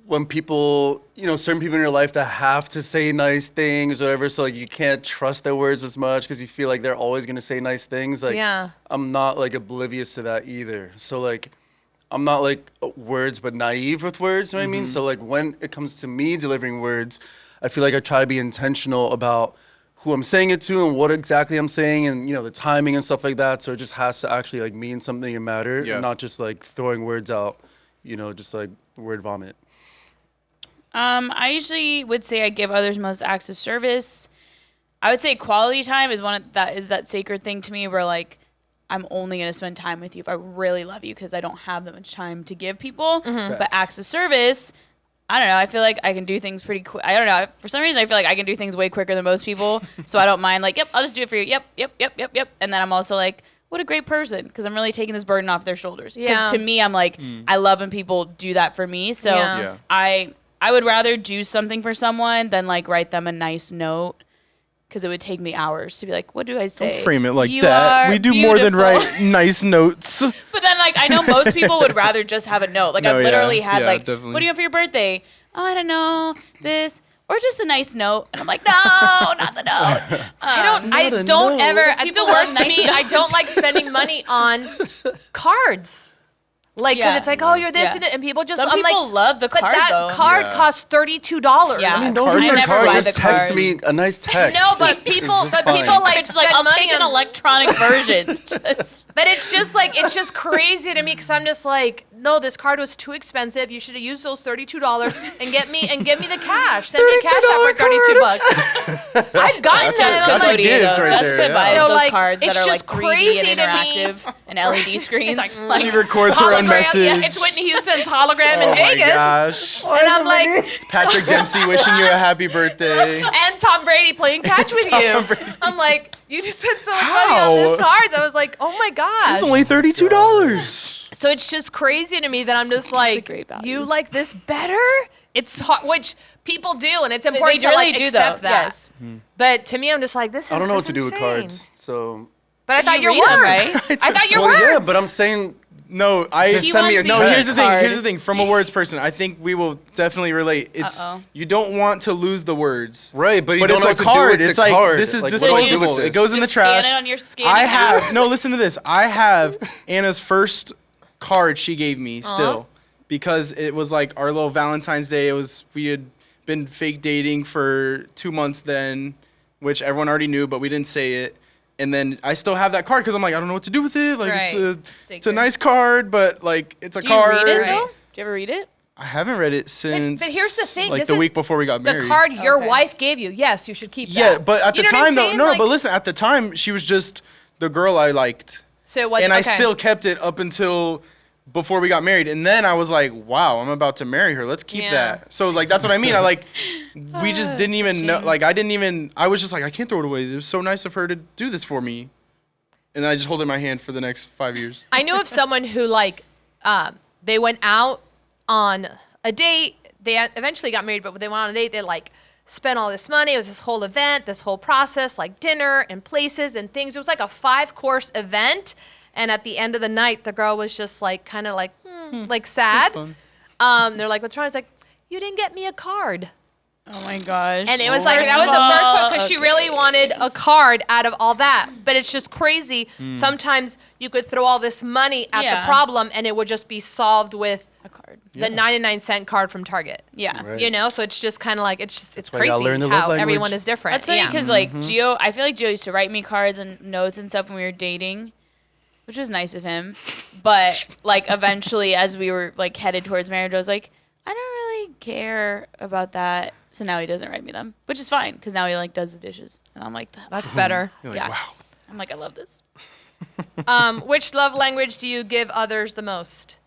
when people, certain people in your life that have to say nice things, or whatever, so like you can't trust their words as much because you feel like they're always gonna say nice things. Like, Yeah. I'm not like oblivious to that either. So like, I'm not like words but naive with words. You know what I mean? So like, when it comes to me delivering words, I feel like I try to be intentional about who I'm saying it to and what exactly I'm saying, and the timing and stuff like that. So it just has to actually like mean something and matter, Yeah. and not just like throwing words out, just like word vomit. I usually would say I give others most acts of service. I would say quality time is that sacred thing to me where like I'm only going to spend time with you if I really love you because I don't have that much time to give people. But acts of service, I don't know. I feel like I can do things pretty quick. I don't know. For some reason, I feel like I can do things way quicker than most people. So I don't mind like, yep, I'll just do it for you. Yep. And then I'm also like, what a great person, because I'm really taking this burden off their shoulders. Because Yeah. to me, I'm like, I love when people do that for me. So Yeah. Yeah. I would rather do something for someone than like write them a nice note, because it would take me hours to be like, what do I say? Don't frame it like You that. are We do more than beautiful. write nice notes. But then, like, I know most people would rather just have a note. Like, No, I've literally yeah. had, Yeah, like, definitely. what do you want for your birthday? Oh, I don't know, this. Or just a nice note. And I'm like, no, not the note. I a don't note. ever. People The worst love to nice me, I notes. don't like spending money on cards. Like, because Yeah. it's like, oh, you're this Yeah. and people just. Some I'm people like, love the but card, that though. card Yeah. costs $32. Yeah. I mean, Don't Cards give me are a never card. buy Just the text cards. me a nice text. No, but It's people, just fine. like It's like, spend I'll money take an on- electronic version. Just, But it's just like it's just crazy to me because I'm just like, no, this card was too expensive. You should have used those $32 and give me the cash. Send me cash out for $32. I've gotten That's that. a I'm like, gift right Jessica there, yeah. buys So, those like, cards that it's are just like 3D crazy and to me. interactive and LED screens. It's like, She records her own hologram. message. Yeah, it's Whitney Houston's hologram Oh in my Vegas. gosh. And I'm like, It's Patrick Dempsey wishing you a happy birthday. and Tom Brady playing catch with Tom you. Brady. I'm like, you just spent so much money on these How? cards. I was like, oh my gosh. It's only $32. So it's just crazy to me that I'm just like, great value. you like this better? It's hard, which people do, and it's important They to really like do, accept though. that. Yes. But to me, I'm just like, this is. I don't know what this to do with insane. cards. So. But I thought You your read them, words. right? I thought your Well, words. yeah, but I'm saying No, I Just He send me a wants No, the here's the thing. card. Here's the thing. From a words person, I think we will definitely relate. It's Uh-oh. you don't want to lose the words. right, but you But don't it's know a what to card. do with It's the like card. this is Like, what do I do with disposable. this? It goes in the Just scan trash. it on your scan I account. have no. Listen to this. I have Anna's first card she gave me still because it was like our little Valentine's Day. It was we had been fake dating for 2 months then, which everyone already knew, but we didn't say it. And then I still have that card because I'm like I don't know what to do with it. Like it's Right. a Sacred. nice card, but like it's a Do you card. read it, Right. though? Do you ever read it? I haven't read it since. but here's the thing, like this the is week before we got The married. card your Okay. wife gave you. Yes, you should keep that. Yeah, but at You the know what I'm time, though, saying? no, Like- but listen, at the time, she was just the girl I liked. So it was And I okay. still kept it up until before we got married. And then I was like, wow, I'm about to marry her. Let's keep Yeah. that. So, like, that's what I mean. I like, we just didn't even know. Like, I was just like, I can't throw it away. It was so nice of her to do this for me. And then I just hold it in my hand for the next 5 years. I knew of someone who like they went out on a date. They eventually got married, but when they went on a date, they like spent all this money. It was this whole event, this whole process, like dinner and places and things. It was like a 5-course event. And at the end of the night, the girl was just like kind of like like sad. fun. They're like, "What's wrong?" It's like, "You didn't get me a card." Oh my gosh. And it was like, that was the first one because she really wanted a card out of all that. But it's just crazy. Sometimes you could throw all this money at the Yeah. problem and it would just be solved with a card. the 99-cent card from Target. Yeah. Right. You know, so it's just kind of like, it's why you gotta crazy learn the love how everyone language. is different. That's funny yeah. because like Gio, I feel like Gio used to write me cards and notes and stuff when we were dating, which was nice of him. But like eventually, as we were like headed towards marriage, I was like, I don't really care about that. So now he doesn't write me them, which is fine because now he like does the dishes, and I'm like, That's better. You're like, Yeah. wow. I'm like, I love this. Which love language do you give others the most?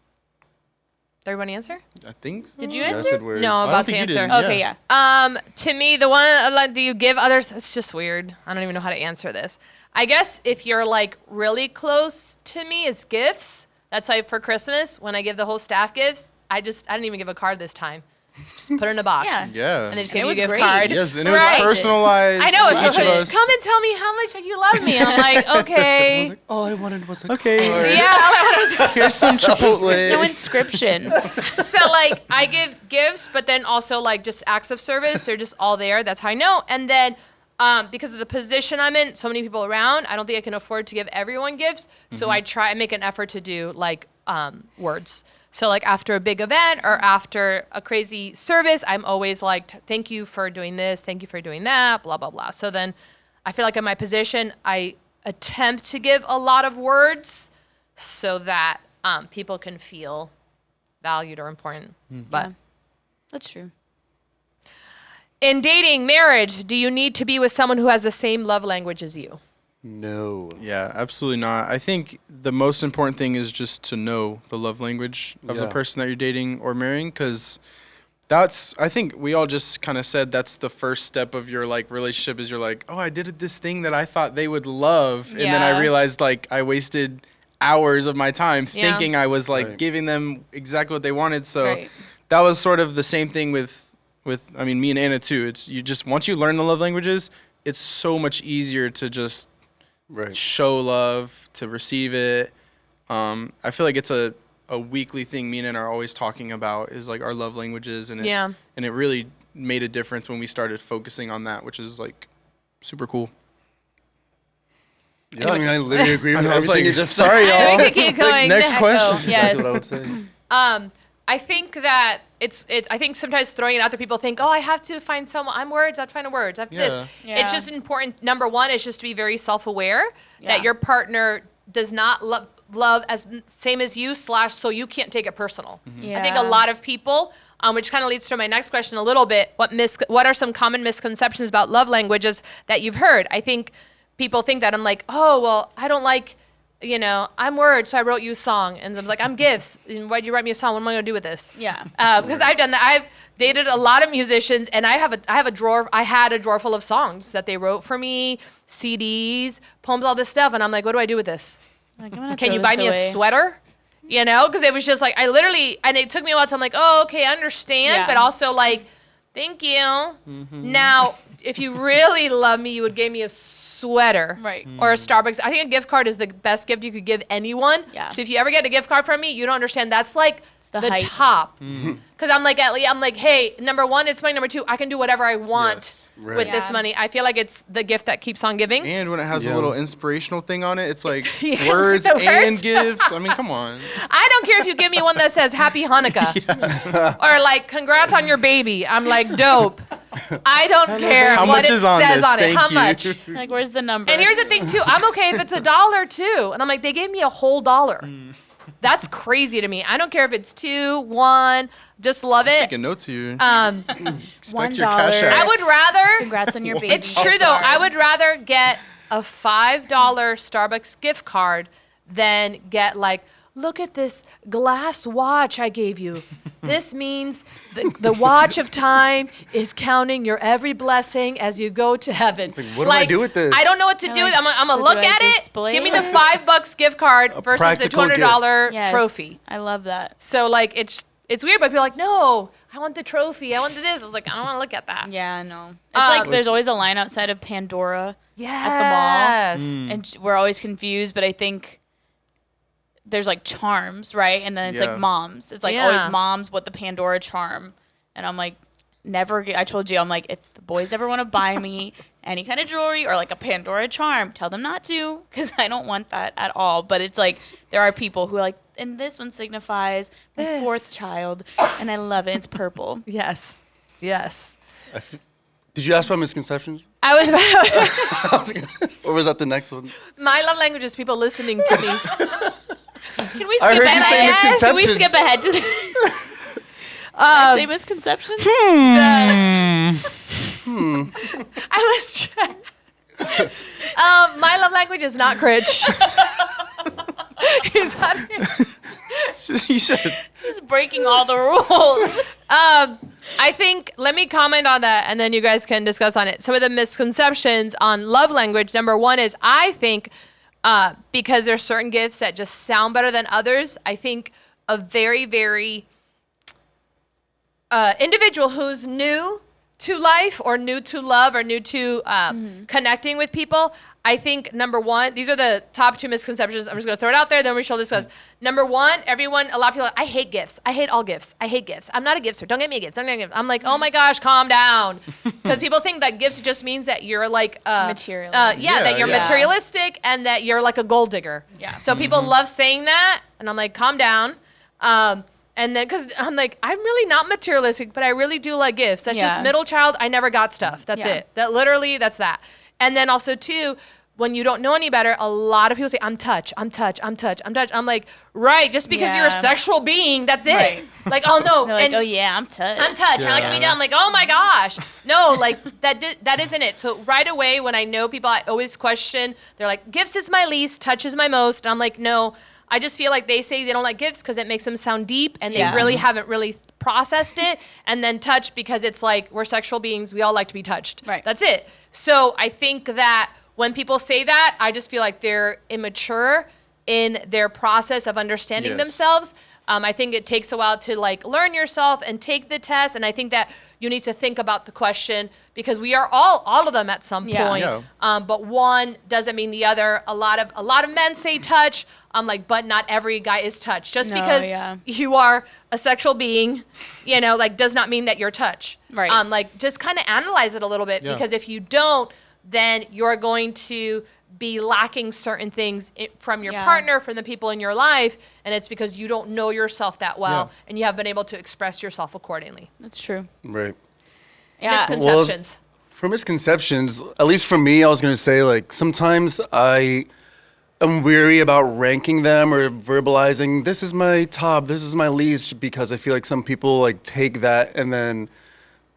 Did everyone answer? I think so. Did you I answer? said words. No, I don't about to think you answer. did. Okay, Yeah. yeah. To me, the one like, do you give others? It's just weird. I don't even know how to answer this. I guess if you're like really close to me, it's gifts. That's why for Christmas, when I give the whole staff gifts, I didn't even give a card this time. Just put it in a box. Yeah. Yeah. And they just It give you a was gift great. card. Yes, and it was Right. personalized I know. to It's each of like, us. come and tell me how much you love me. I'm like, okay. All I wanted was a Okay. card. Yeah. Here's some Chipotle. There's no inscription. So like I give gifts, but then also like just acts of service. They're just all there. That's how I know. And then because of the position I'm in, so many people around, I don't think I can afford to give everyone gifts. So I make an effort to do like words. So like after a big event or after a crazy service, I'm always like, thank you for doing this. Thank you for doing that, blah, blah, blah. So then I feel like in my position, I attempt to give a lot of words so that people can feel valued or important. But That's true. in dating, marriage, do you need to be with someone who has the same love language as you? No. Yeah, absolutely not. I think the most important thing is just to know the love language of the Yeah. person that you're dating or marrying, because I think we all just kind of said that's the first step of your like relationship is you're like, oh, I did this thing that I thought they would love. And then I Yeah. realized like I wasted hours of my time Yeah. thinking I was like Right. giving them exactly what they wanted. So Right. that was sort of the same thing with I mean, me and Anna too. It's you just, once you learn the love languages, it's so much easier to just Right. show love, to receive it. I feel like it's a weekly thing me and Anna are always talking about is like our love languages, and it really made a difference when we started focusing on that, which is like super cool. Yeah, I mean, I literally agree with I was everything like, you just sorry, said. I y'all. think we can keep going. Next Echo. question. Yes. That's what I would say. I think that I think sometimes throwing it out there, people think, oh, I have to find someone. I'm words. I have to find words. I have to Yeah. this. Yeah. It's just important. Number one is just to be very self-aware Yeah. that your partner does not love as same as you / so you can't take it personal. I think a lot of people, which kind of leads to my next question a little bit. What are some common misconceptions about love languages that you've heard? I think people think that I'm like, oh, well, I don't like, I'm words, so I wrote you a song. And I'm like, I'm gifts. And why'd you write me a song? What am I going to do with this? Yeah. Because I've done that. I've dated a lot of musicians, and I had a drawer full of songs that they wrote for me, CDs, poems, all this stuff. And I'm like, what do I do with this? Like, I'm gonna Can throw you buy this me away. a sweater? Because it was just like, and it took me a while. So I'm like, oh, okay, I understand. Yeah. But also like, thank you. Now, if you really love me, you would give me a sweater. Right. Or a Starbucks. I think a gift card is the best gift you could give anyone. Yeah. So if you ever get a gift card from me, you don't understand. That's like the the height. top. Because I'm like, hey, number one, it's money. Number two, I can do whatever I want Yes. Right. with this Yeah. money. I feel like it's the gift that keeps on giving. And when it has Yeah. a little inspirational thing on it, it's like Yeah, words the and words. gifts. I mean, come on. I don't care if you give me one that says Happy Hanukkah or like Congrats on your baby. I'm like, dope. I don't care How what much it is on says this? on it. Thank How you. much? Like, where's the number? And here's the thing too. I'm okay if it's $1 too. And I'm like, they gave me a whole dollar. That's crazy to me. I don't care if it's 2, 1. Just love it. Taking notes here. Expect your $1. cash out. I would rather. Congrats on your baby. It's true though. I would rather get a $5 Starbucks gift card than get like, look at this glass watch I gave you. This means the watch of time is counting your every blessing as you go to heaven. like, what do I do with this? I don't know what to do with it. I'm so gonna do look I at it. display Give me it? the $5 gift card versus the practical $200 Yes, trophy. I love that. So like it's weird, but people are like, no, I want the trophy. I want this. I was like, I don't want to look at that. Yeah, no. It's like there's always a line outside of Pandora at the mall, and we're always confused. But I think there's like charms, right? And then it's Yeah. like moms. It's like Yeah. always moms with the Pandora charm, and I'm like, I told you, I'm like, if the boys ever want to buy me any kind of jewelry or like a Pandora charm, tell them not to, because I don't want that at all. But it's like there are people who are like, and this one signifies my This. 4th child, and I love it. It's purple. Yes. Yes. Did you ask about misconceptions? I was Or was that the next one? my love language is people listening to me. Can we I skip heard you say ahead? Can we skip misconceptions. ahead to the Can I say misconceptions? I was trying. My love language is not cringe. He's out here. You said He's breaking all the rules. I think, let me comment on that and then you guys can discuss on it. Some of the misconceptions on love language. Number one is I think because there's certain gifts that just sound better than others, I think a very, very individual who's new to life or new to love or new to connecting with people, I think number one, these are the top 2 misconceptions. I'm just going to throw it out there, then we shall discuss. Number one, a lot of people are like, I hate gifts. I hate all gifts. I hate gifts. I'm not a giftster. Don't get me a gift. Don't get me a gift. I'm like, oh my gosh, calm down. Because people think that gifts just means that you're like Materialist. that you're Yeah. materialistic and that you're like a gold digger. Yeah. So people love saying that, and I'm like, calm down. And then, because I'm like, I'm really not materialistic, but I really do like gifts. That's just Yeah. middle child. I never got stuff. That's Yeah. it. That's that. And then also, too, when you don't know any better, a lot of people say, I'm touch. I'm like, right, just because you're a Yeah. sexual being, that's it. Right. Like, oh, no. They're like, and oh yeah, I'm touched. I'm touch. I like to be Yeah. down. I'm like, oh my gosh. No, like that isn't it. So right away, when I know people, I always question. They're like, gifts is my least, touch is my most. And I'm like, no. I just feel like they say they don't like gifts because it makes them sound deep, and they Yeah. really haven't really processed it, and then touch because it's like we're sexual beings. We all like to be touched. Right. That's it. So I think that when people say that, I just feel like they're immature in their process of understanding Yes. themselves. I think it takes a while to like learn yourself and take the test. And I think that you need to think about the question because we are all of them at some Yeah. point. Yeah. But one doesn't mean the other. A lot of men say touch. But not every guy is touched. Just No, because yeah. you are a sexual being, like does not mean that you're touch. Right. Just kind of analyze it a little bit Yeah. because if you don't, then you're going to be lacking certain things from your Yeah. partner, from the people in your life, and it's because you don't know yourself that well, Yeah. and you have been able to express yourself accordingly. That's true. Right. Yeah. Misconceptions. For misconceptions, at least for me, I was gonna say like sometimes I am weary about ranking them or verbalizing. This is my top. This is my least because I feel like some people like take that and then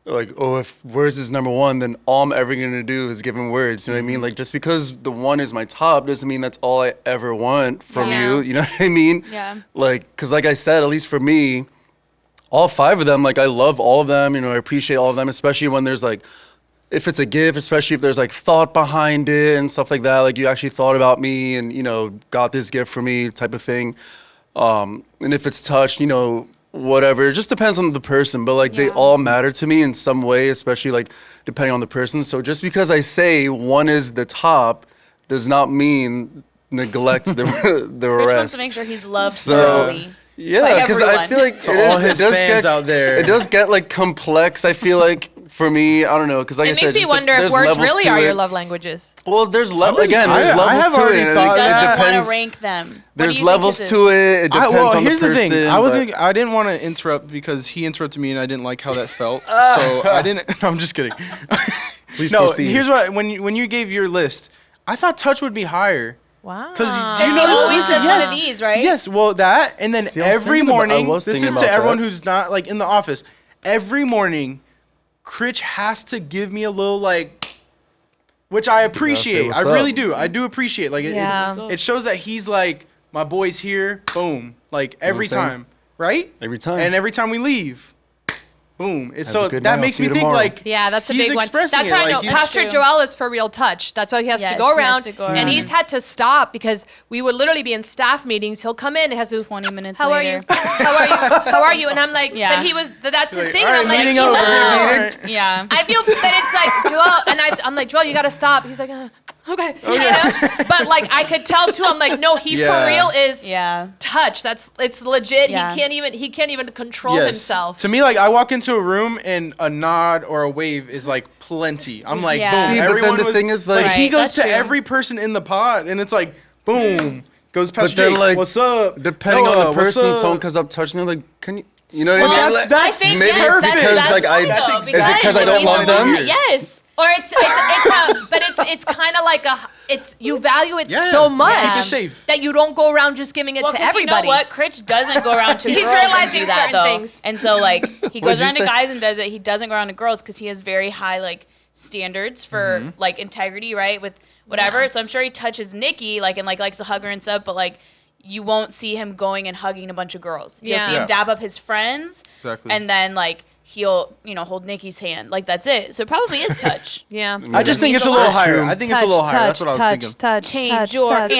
like, oh, if words is number one, then all I'm ever gonna do is give him words. You know what I mean? Like just because the one is my top doesn't mean that's all I ever want from Yeah. you. You know what I mean? Yeah. Like, cause like I said, at least for me, all 5 of them, like I love all of them. I appreciate all of them, especially when there's like, if it's a gift, especially if there's like thought behind it and stuff like that, like you actually thought about me and, got this gift for me type of thing. And if it's touch, whatever, it just depends on the person, but like they Yeah. all matter to me in some way, especially like depending on the person. So just because I say one is the top does not mean neglect the Rich wants rest. to make sure he's loved So- thoroughly. Yeah, because I everyone. feel like To all his fans out there. It does get like complex. I feel like for me, I don't know, because like I It said, makes me just wonder if there's words levels really to are it. your love languages. Well, there's I levels have to already it. and thought it Doesn't that. want depends. to rank them. What There's do you levels think to it. It depends on here's the person. the thing. but- I didn't want to interrupt because he interrupted me and I didn't like how that felt. So I didn't. No, I'm just kidding. Please no, proceed. here's what when you gave your list, I thought touch would be higher. Wow. Because Because he always says one of these, right? Yes, well that, and then See, I was every thinking about- I morning, was this thinking is to about everyone that. who's not like in the office. Every morning, Critch has to give me a little like, which I appreciate. what's I up. really do. I do appreciate. Like, Yeah. it shows that he's like, my boy's here. Boom. Like every what I'm saying? time, right? Every time. And every time we leave, boom. It's Have a so good that night. I'll makes see me you think tomorrow. like, Yeah, that's a he's big one. expressing That's it, how I like, know he's- Pastor True. Joel is for real touch. That's why he has Yes, to go he has around, to go and around. he's had to stop because we would literally be in staff meetings. He'll come in and has to 20 minutes How later. are you? How are you? How are you? And I'm like, Yeah. but he was. That's his Like, thing. all And I'm right, like, meeting Joel. over. Yeah. I feel that it's like Joel, and I'm like, Joel, you gotta stop. He's like, okay, you know. But like, I could tell too. I'm like, no, he Yeah. for real is Yeah. touch. It's legit. Yeah. He can't even control himself. To me, like I walk into a room and a nod or a wave is like plenty. I'm like, Yeah. boom. See, but then everyone the was, thing is, like- he Right, goes that's to true. every person in the pod, and it's like, boom, goes past then, Jake. like, What's up? Depending on Noah, the what's person, up? someone comes up touching them, like, can you know what Well, I mean? that's- Like, I think maybe yes, it's that's, because that's like fine, that's though, ex- is it because I it don't means love a them? lot. Yes. Or it's kind of like it's you value it Yeah. so much Keep it safe. that you don't go around just giving it Well, to 'cause everybody. You know what? Critch doesn't go around to He's girls and realizing do that, certain though. things. And so, like, he goes What'd you around to say? guys and does it. He doesn't go around to girls because he has very high, like, standards for, like, integrity, right? With whatever. Yeah. So I'm sure he touches Nikki, like, and, like, likes to hug her and stuff, but, like, you won't see him going and hugging a bunch of girls. You'll see Yeah. him dab up his friends. Exactly. And then, like, he'll, hold Nikki's hand. Like, that's it. So it probably is touch. Yeah. I just think it's a little That's higher. true. I think it's a little higher. That's what I was thinking. Change your answer.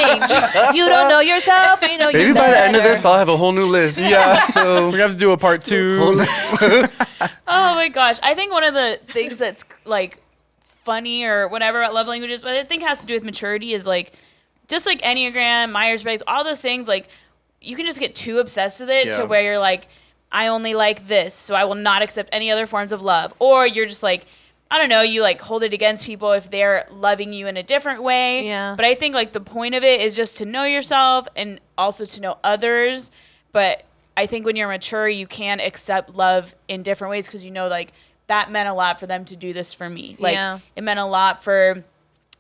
Change. You don't know yourself. You know maybe you by the end of better. this, I'll have a whole new list. Yeah. So We're gonna have to do a part 2. Oh my gosh. I think one of the things that's like funny or whatever about love languages, but I think has to do with maturity is like just like Enneagram, Myers-Briggs, all those things, like you can just get too obsessed with it Yeah. to where you're like, I only like this, so I will not accept any other forms of love. Or you're just like, I don't know, you like hold it against people if they're loving you in a different way. Yeah. But I think like the point of it is just to know yourself and also to know others. But I think when you're mature, you can accept love in different ways because you know like that meant a lot for them to do this for me. Like Yeah. it meant a lot for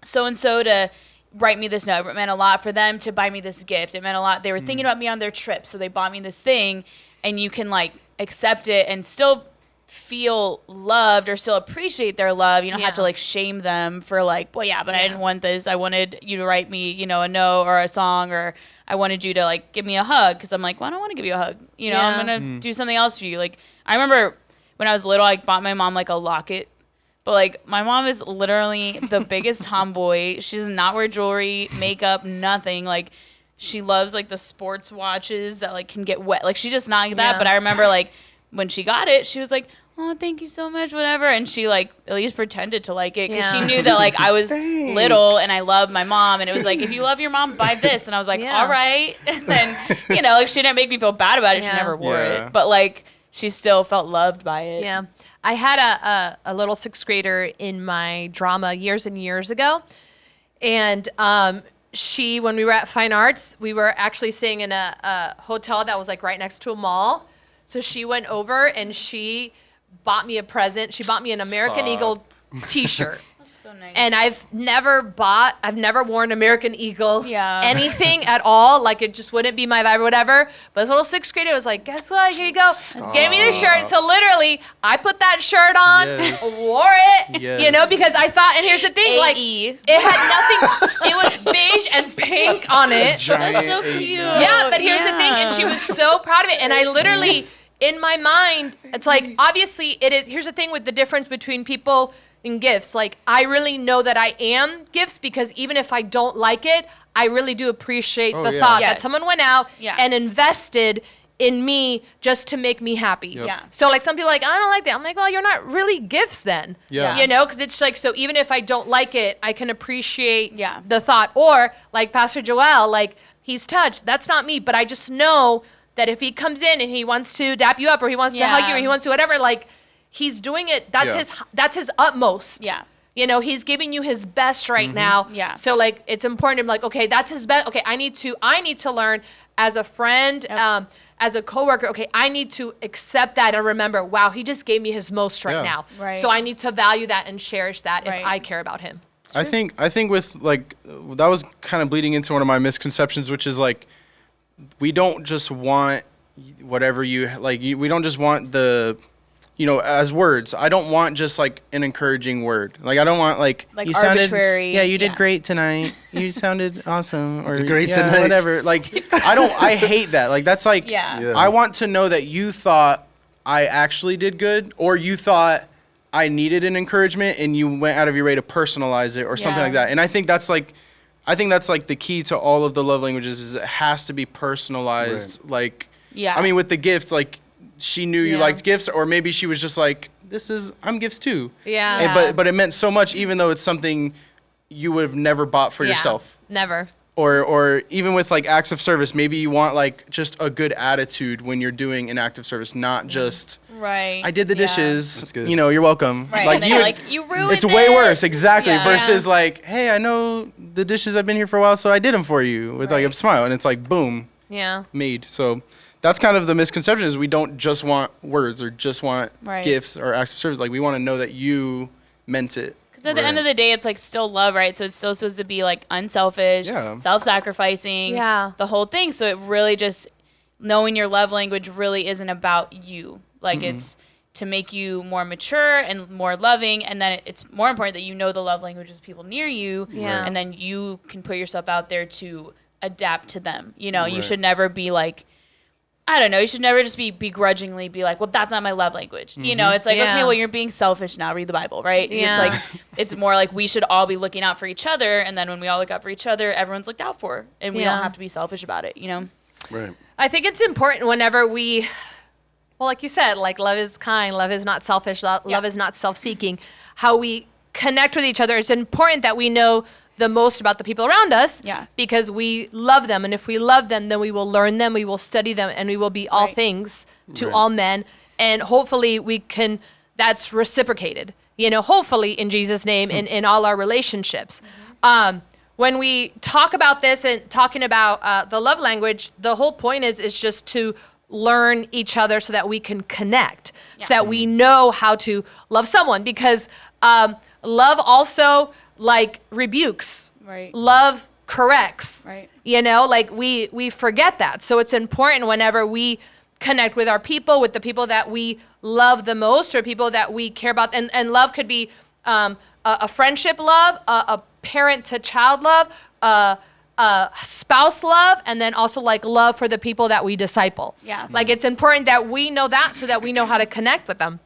so-and-so to write me this note. It meant a lot for them to buy me this gift. It meant a lot. They were thinking about me on their trip, so they bought me this thing. And you can like accept it and still feel loved or still appreciate their love. You don't have to Yeah. like shame them for like, well, yeah, but I Yeah. didn't want this. I wanted you to write me, you know, a note or a song, or I wanted you to like give me a hug, because I'm like, well, I don't want to give you a hug. You know, Yeah. I'm gonna do something else for you. Like I remember when I was little, I bought my mom like a locket. But like my mom is literally the biggest tomboy. She does not wear jewelry, makeup, nothing. Like she loves like the sports watches that like can get wet. Like she's just not like that. Yeah. But I remember like when she got it, she was like, oh, thank you so much, whatever. And she like at least pretended to like it, because Yeah. she knew that like I was little and I loved my mom. And it was like, if you love your mom, buy this. And I was like, Yeah. all right. And then, you know, like she didn't make me feel bad about it. Yeah. She never wore Yeah. it. But like she still felt loved by it. Yeah. I had a little sixth grader in my drama years and years ago. And she, when we were at Fine Arts, we were actually staying in a hotel that was like right next to a mall. So she went over and she bought me a present. She bought me an American Stop. Eagle t-shirt. So nice. And I've never worn American Eagle Yeah. anything at all. Like it just wouldn't be my vibe or whatever. But this little sixth grader was like, guess what? Here you go. Gave me the shirt. So literally, I put that shirt on, Yes. wore it, Yes. you know, because I thought, and here's the thing, like AE. it had nothing, it was beige and pink on it. That's so Giant cute. Yeah, but here's the thing, and she was so proud of it. And I literally, in my mind, it's like, obviously it is, here's the thing with the difference between people and gifts. Like, I really know that I am gifts, because even if I don't like it, I really do appreciate Oh, the yeah. thought Yes. that someone went out Yeah. and invested in me just to make me happy. Yep. Yeah. So like some people are like, I don't like that. I'm like, well, you're not really gifts then. Yeah. You know, because it's like, so even if I don't like it, I can appreciate Yeah. the thought. Or like Pastor Joel, like he's touched. That's not me, but I just know that if he comes in and he wants to dap you up, or he wants to hug you, or he wants to whatever, like he's doing it. That's Yeah. that's his utmost. Yeah. You know, he's giving you his best right now. Yeah. So like it's important to be like, okay, that's his best. Okay, I need to learn as a friend, as a coworker. Okay, I need to accept that and remember, wow, he just gave me his most right Yeah. now. Right. So I need to value that and cherish that Right. if I care about him. I think with like that was kind of bleeding into one of my misconceptions, which is like we don't just want whatever you like. We don't just want the, you know, as words. I don't want just like an encouraging word. Like I don't want like Like you sounded, arbitrary, yeah, you did yeah. great tonight. You sounded awesome, or great yeah, tonight. whatever. Like I hate that. Like that's like Yeah. Yeah. I want to know that you thought I actually did good, or you thought I needed an encouragement and you went out of your way to personalize it or something Yeah. like that. And I think that's like the key to all of the love languages is it has to be personalized. Right. Like, Yeah. I mean, with the gift, like she knew you Yeah. liked gifts, or maybe she was just like, I'm gifts too. Yeah. Yeah. But it meant so much, even though it's something you would have never bought for Yeah. yourself. Never. Or even with like acts of service, maybe you want like just a good attitude when you're doing an act of service, not just Right. I did the Yeah. dishes. That's good. You know, you're welcome. Right. Like and then you, you're like, you ruined it's way it. worse, exactly. Yeah. Versus like, hey, I know the dishes. I've been here for a while, so I did them for you with like a Right. smile, and it's like boom, Yeah. made. So that's kind of the misconception is we don't just want words or just want Right. gifts or acts of service. Like we want to know that you meant it. Because at the end Right. of the day, it's like still love, right? So it's still supposed to be like unselfish, Yeah. self-sacrificing, Yeah. the whole thing. So it really just knowing your love language really isn't about you. Like it's to make you more mature and more loving, and then it's more important that you know the love languages of people near you, Yeah. and then you can put yourself out there to adapt to them. You know, you Right. should never be like, I don't know, you should never just begrudgingly be like, well, that's not my love language. You know, it's like, Yeah. okay, well, you're being selfish now, read the Bible, right? Yeah. It's like, it's more like we should all be looking out for each other, and then when we all look out for each other, everyone's looked out for, and we Yeah. don't have to be selfish about it, you know? Right. I think it's important whenever well, like you said, like love is kind, love is not selfish, love is not self-seeking. How we connect with each other, it's important that we know the most about the people around us, Yeah. because we love them, and if we love them, then we will learn them, we will study them, and we will be all Right. things to Right. all men, and hopefully that's reciprocated, you know, hopefully in Jesus' name in all our relationships. When we talk about this and talking about the love language, the whole point is just to learn each other so that we can connect, so that we know how to love someone, because love also like rebukes, Right. love corrects, Right. you know, like we forget that. So it's important whenever we connect with our people, with the people that we love the most, or people that we care about. And love could be a friendship love, a parent to child love, spouse love, and then also like love for the people that we disciple. Yeah. Like it's important that we know that so that we know how to connect with them.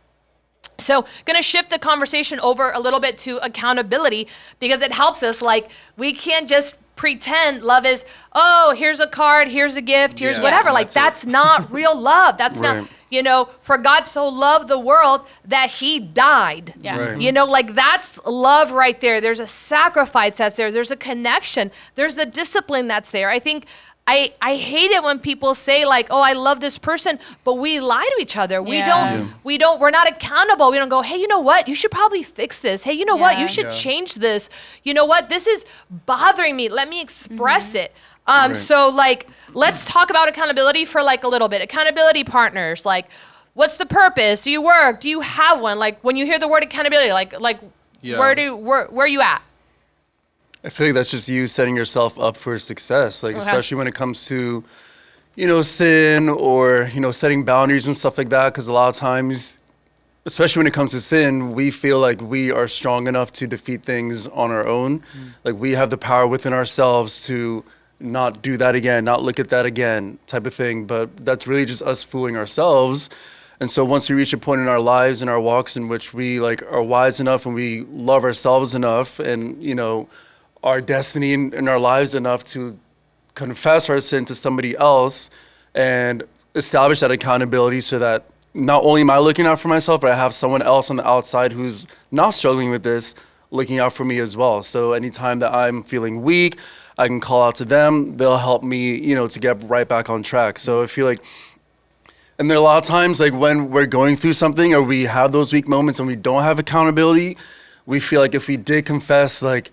So going to shift the conversation over a little bit to accountability, because it helps us. Like we can't just pretend love is, oh, here's a card, here's a gift, here's Yeah, whatever. Like that's not real love. That's Right. not, for God so loved the world that he died. Yeah. Right. Like that's love right there. There's a sacrifice that's there. There's a connection. There's a discipline that's there. I think I hate it when people say like, oh, I love this person, but we lie to each other. We're not accountable. We don't go, hey, you know what? You should probably fix this. Hey, you know what? You should change this. You know what? This is bothering me. Let me express it. So like, let's talk about accountability for like a little bit. Accountability partners, like what's the purpose? Do you work? Do you have one? Like when you hear the word accountability, where are you at? I feel like that's just you setting yourself up for success, like especially when it comes to, sin or, setting boundaries and stuff like that. Because a lot of times, especially when it comes to sin, we feel like we are strong enough to defeat things on our own. Like we have the power within ourselves to not do that again, not look at that again type of thing. But that's really just us fooling ourselves. And so once we reach a point in our lives and our walks in which we like are wise enough and we love ourselves enough and, our destiny in our lives enough to confess our sin to somebody else and establish that accountability so that not only am I looking out for myself, but I have someone else on the outside who's not struggling with this looking out for me as well. So anytime that I'm feeling weak, I can call out to them. They'll help me, to get right back on track. So I feel like, and there are a lot of times like when we're going through something or we have those weak moments and we don't have accountability, we feel like if we did confess, like,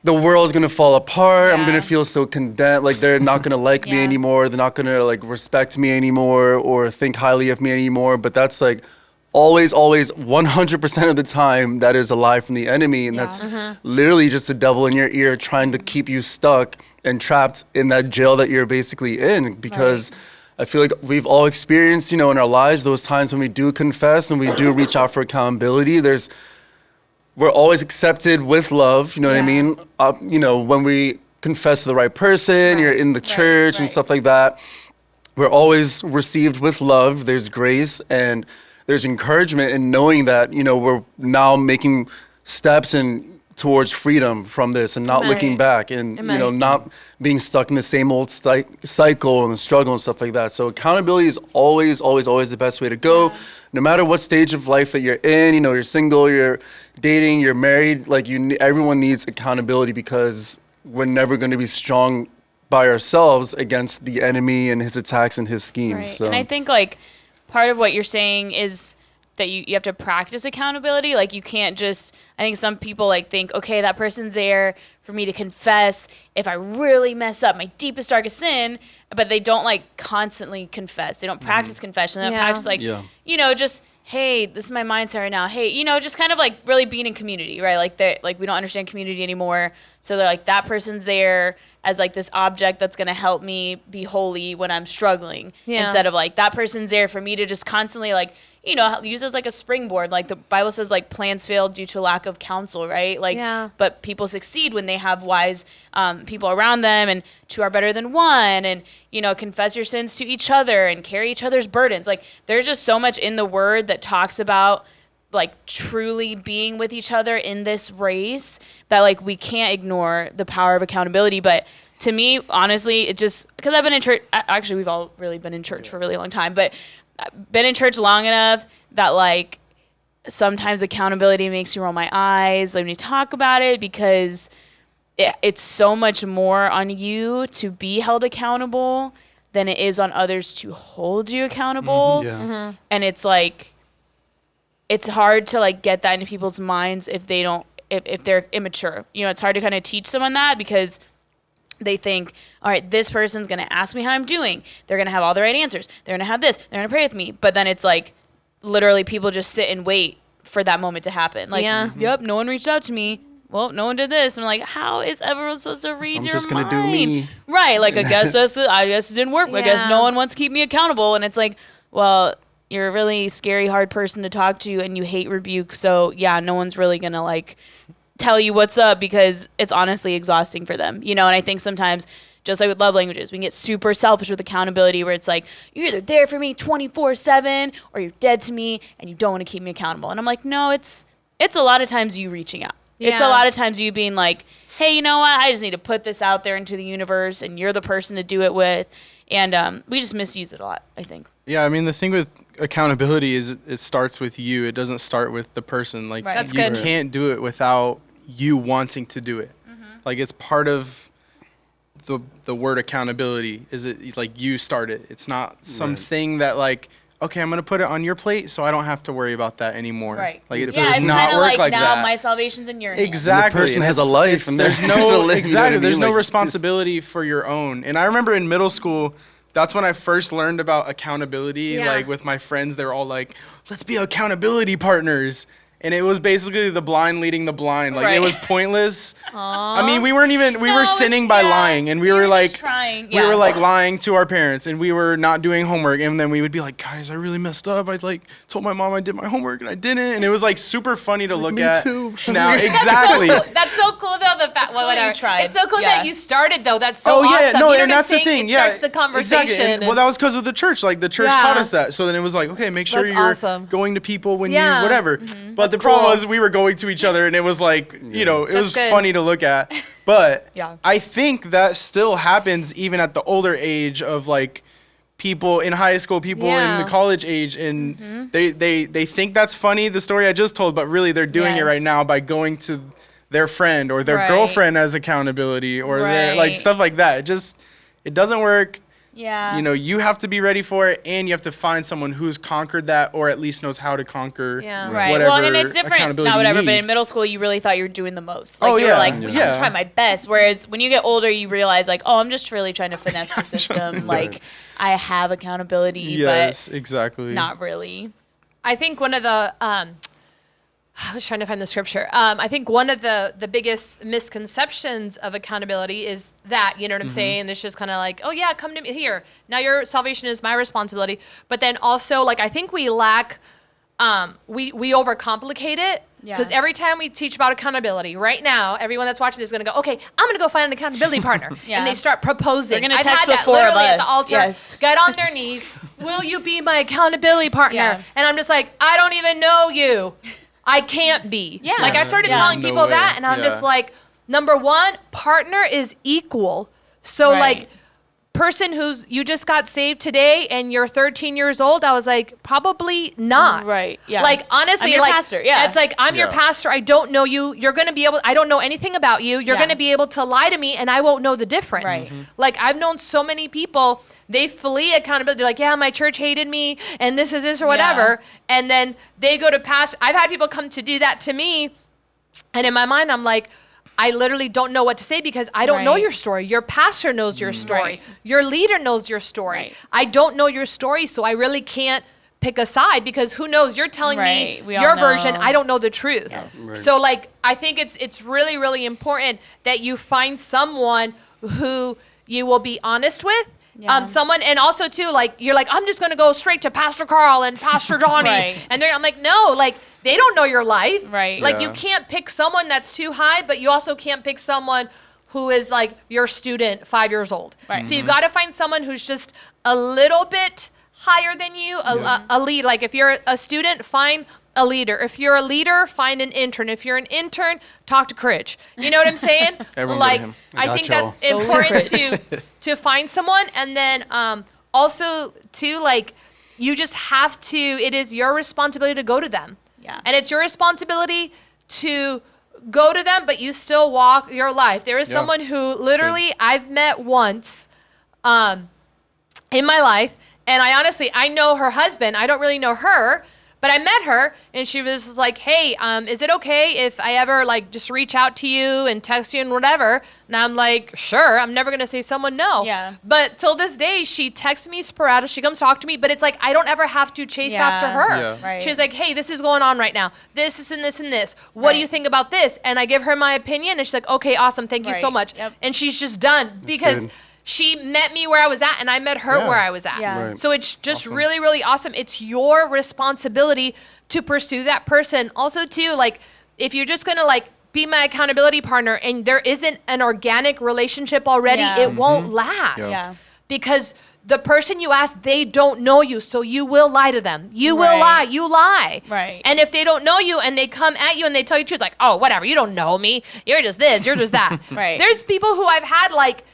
the world's gonna fall apart. I'm gonna feel so condemned. Like they're not gonna like me anymore. They're not gonna like respect me anymore or think highly of me anymore. But that's like always 100% of the time that is a lie from the enemy, and that's literally just the devil in your ear trying to keep you stuck and trapped in that jail that you're basically in. Because I feel like we've all experienced, in our lives those times when we do confess and we do reach out for accountability. We're always accepted with love, you know what I mean? When we confess to the right person, you're in the church and stuff like that, we're always received with love. There's grace and there's encouragement in knowing that, we're now making steps towards freedom from this and not looking back and, not being stuck in the same old cycle and the struggle and stuff like that. So accountability is always the best way to go. No matter what stage of life that you're in, you're single, you're dating, you're married, like everyone needs accountability because we're never going to be strong by ourselves against the enemy and his attacks and his schemes. Right. So. And I think like part of what you're saying is that you have to practice accountability. Like you can't just, I think some people like think, okay, that person's there for me to confess if I really mess up my deepest, darkest sin, but they don't like constantly confess. They don't practice confession. They don't practice like, just, hey, this is my mindset right now. Hey, just kind of like really being in community, right? Like we don't understand community anymore. So they're like, that person's there as like this object that's going to help me be holy when I'm struggling. Instead of like, that person's there for me to just constantly like, use as like a springboard. Like the Bible says like plans fail due to lack of counsel, right? Like, but people succeed when they have wise people around them, and two are better than one, and, confess your sins to each other and carry each other's burdens. Like there's just so much in the word that talks about like truly being with each other in this race that like we can't ignore the power of accountability. But to me, honestly, it just, because I've been in church, actually we've all really been in church for a really long time, but I've been in church long enough that like sometimes accountability makes me roll my eyes when we talk about it, because it's so much more on you to be held accountable than it is on others to hold you accountable. And it's like, it's hard to like get that into people's minds if they don't, if they're immature. It's hard to kind of teach someone that, because they think, all right, this person's going to ask me how I'm doing. They're going to have all the right answers. They're going to have this. They're going to pray with me. But then it's like, literally people just sit and wait for that moment to happen. Like, yep, no one reached out to me. well, no one did this. I'm like, how is everyone supposed to read I'm your just mind? gonna do me. Right. Like, I guess it didn't work. I guess Yeah. no one wants to keep me accountable. And it's like, well, you're a really scary, hard person to talk to, and you hate rebuke. So yeah, no one's really gonna like tell you what's up because it's honestly exhausting for them, you know. And I think sometimes, just like with love languages, we can get super selfish with accountability, where it's like, you're either there for me 24/7 or you're dead to me, and you don't want to keep me accountable. And I'm like, no, it's a lot of times you reaching out. It's a Yeah. lot of times you being like, hey, you know what? I just need to put this out there into the universe, and you're the person to do it with. And we just misuse it a lot, I think. Yeah, I mean, the thing with accountability is it starts with you. It doesn't start with the person. Like, Right. That's you good. can't do it without you wanting to do it. Like, it's part of the word accountability. Is it like you start it? It's not something that like, okay, I'm gonna put it on your plate so I don't have to worry about that anymore. Right. Like, it Yeah, does it's not kind of work like now that. my salvation's in your hands. Exactly. person And has a it's- life it's- and there's they're to no live, you know exactly. what I There's mean? no Like, responsibility for your own. And I remember in middle school, that's when I first learned about accountability. Yeah. Like with my friends, they were all like, "Let's be accountability partners." And it was basically the blind leading the blind. Like, Right. it was pointless. I mean, we were No, it's- sinning by yeah. lying, and we You were were like, just trying, we yeah. were like lying to our parents, and we were not doing homework. And then we would be like, guys, I really messed up. I like told my mom I did my homework and I didn't. And it was like super funny to look me at. too. Now, exactly. That's so cool though. The fact, cool that whatever. you tried. It's so cool Yeah. that you started though. That's so Oh awesome. yeah, no, You know and what I'm that's the saying? thing. It Yeah, starts the conversation. Exactly. And, well, that was because of the church. Like the church Yeah. taught us that. So then it was like, okay, make sure That's you're awesome. going to people when Yeah. you whatever. But the problem was we were going to each other, and it was like, you know, it That's was good. funny to look at. But Yeah. I think that still happens even at the older age of like people in high school, people in Yeah. the college age, and they think that's funny, the story I just told, but really they're doing it right Yes. now by going to their friend or their Right. girlfriend as accountability or their like Right. stuff like that. It doesn't work. Yeah. You know, you have to be ready for it, and you have to find someone who's conquered that or at least knows how to conquer Yeah. Right. whatever Well, and it's different. accountability Not you whatever, but need. in middle school, you really thought you were doing the most. Like, Oh, you yeah. were like, Yeah. I'm trying my best. Whereas when you get older, you realize, like, oh, I'm just really trying to finesse the system. Like, I have accountability, Yes, exactly. but not really. I think one of the I was trying to find the scripture. I think one of the biggest misconceptions of accountability is that, you know what I'm saying? It's just kind of like, oh yeah, come to me here. Now your salvation is my responsibility. But then also, like, I think we lack, we overcomplicate it. Yeah. Because every time we teach about accountability, right now, everyone that's watching this is going to go, okay, I'm going to go find an accountability partner. Yeah. And they start proposing. They're gonna I've text had the that four of literally at us. the altar. Yes. Get on their knees. Will you be my accountability partner? Yeah. And I'm just like, I don't even know you. I can't be. Yeah. Like, I started Yeah. telling There's no people way. that, and I'm Yeah. just like, number one, partner is equal. So, Right. like, person who's you just got saved today and you're 13 years old, I was like, probably not. Right, yeah. Like, honestly, I'm your like, pastor, yeah. it's like, I'm your Yeah. pastor. I don't know you. You're going to be able, I don't know anything about you. You're Yeah. going to be able to lie to me and I won't know the difference. Right. Mhm. Like, I've known so many people, they flee accountability. They're like, yeah, my church hated me and this is this or whatever. And then they go to pastor. I've had people come to do that to me. And in my mind, I'm like, I literally don't know what to say because I don't know Right. your story. Your pastor knows your story. Right. Your leader knows your story. Right. I don't know your story, so I really can't pick a side because who knows? You're telling Right. me We all your version. know. I don't know the truth. Yes. Right. So like, I think it's really, really important that you find someone who you will be honest with. Yeah. Someone, and also too, like, you're like, I'm just going to go straight to Pastor Carl and Pastor Donnie. Right. And I'm like, no, like, they don't know your life. Right. Like, Yeah. you can't pick someone that's too high, but you also can't pick someone who is like your student 5 years old. Right. So you got to find someone who's just a little bit higher than you, a lead. Like, if you're a student, find a leader. If you're a leader, find an intern. If you're an intern, talk to Courage. You know what I'm saying? Everyone go to like, him. I Got think y'all. that's Solely important to find someone. And then also too, like, you just have to, it is your responsibility to go to them. Yeah. And it's your responsibility to go to them, but you still walk your life. There is Yeah. someone who literally I've met once in my life, and I honestly, I know her husband. I don't really know her, But I met her, and she was like, hey, is it okay if I ever, like, just reach out to you and text you and whatever? And I'm like, sure. I'm never going to say someone no. Yeah. But till this day, she texts me sporadic. She comes talk to me, but it's like I don't ever have to chase after her. Yeah. Right. She's like, hey, this is going on right now. This and this and this. What do you think about this? And I give her my opinion, and she's like, okay, awesome. Thank you so Right. much. Yep. And she's just done because good. she met me where I was at, and I met her Yeah. where I was at. Yeah. Right. So it's just really, really awesome. It's your responsibility to pursue that person. Also, too, like, if you're just going to, like, be my accountability partner and there isn't an organic relationship already, Yeah. it won't last. Yeah. Because the person you ask, they don't know you, so you will lie to them. You will Right. lie. You lie. Right. And if they don't know you and they come at you and they tell you the truth, like, oh, whatever, you don't know me. You're just this, you're just that. Right. There's people who I've had, like,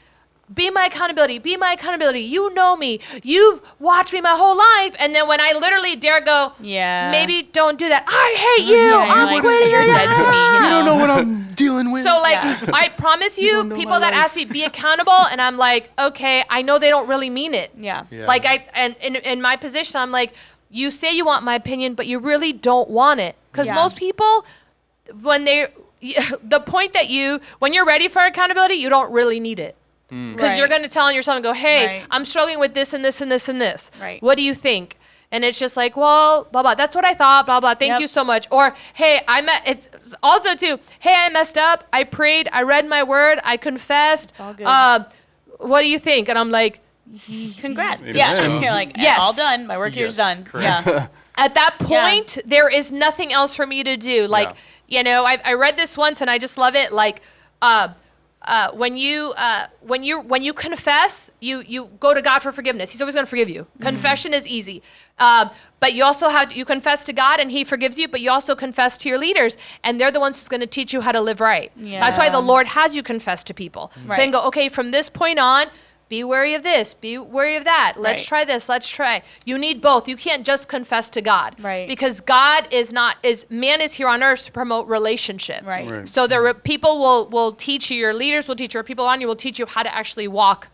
be my accountability, be my accountability. You know me. You've watched me my whole life. And then when I literally dare go, Yeah. maybe don't do that. I hate you. Yeah, you're I'm like, quitting you're your dead to me. You I don't know know what I'm dealing with. So, like, Yeah. I promise you, don't know people my that life. ask me, be accountable, and I'm like, okay, I know they don't really mean it. Yeah. Yeah. Like, and in my position, I'm like, you say you want my opinion, but you really don't want it. Because Yeah. most people, when the point that when you're ready for accountability, you don't really need it. Because you're Right. going to tell on yourself and go, hey, Right. I'm struggling with this and this and this and this. Right. What do you think? And it's just like, well, blah, blah. That's what I thought, blah, blah. Thank Yep. you so much. Or, hey, it's also, too, hey, I messed up. I prayed. I read my word. I confessed. all good. What do you think? And I'm like, Congrats. Amen. Yeah. You're like, Yes. all done. My work here's Yes, done. correct. Yeah. at that Yeah. point, there is nothing else for me to do. Like, you know, I read this once and I just love it. Like, when you confess, you go to God for forgiveness. He's always going to forgive you. Confession is easy. But you also you confess to God and he forgives you, but you also confess to your leaders and they're the ones who's going to teach you how to live right. Yeah. That's why the Lord has you confess to people. So Right. you can go, okay, from this point on, be wary of this, be wary of that. Let's Right. try this, let's try. You need both. You can't just confess to God. Right. Because God man is here on earth to promote relationship. Right. Right. So people will teach you, your leaders will teach you, or people on you will teach you how to actually walk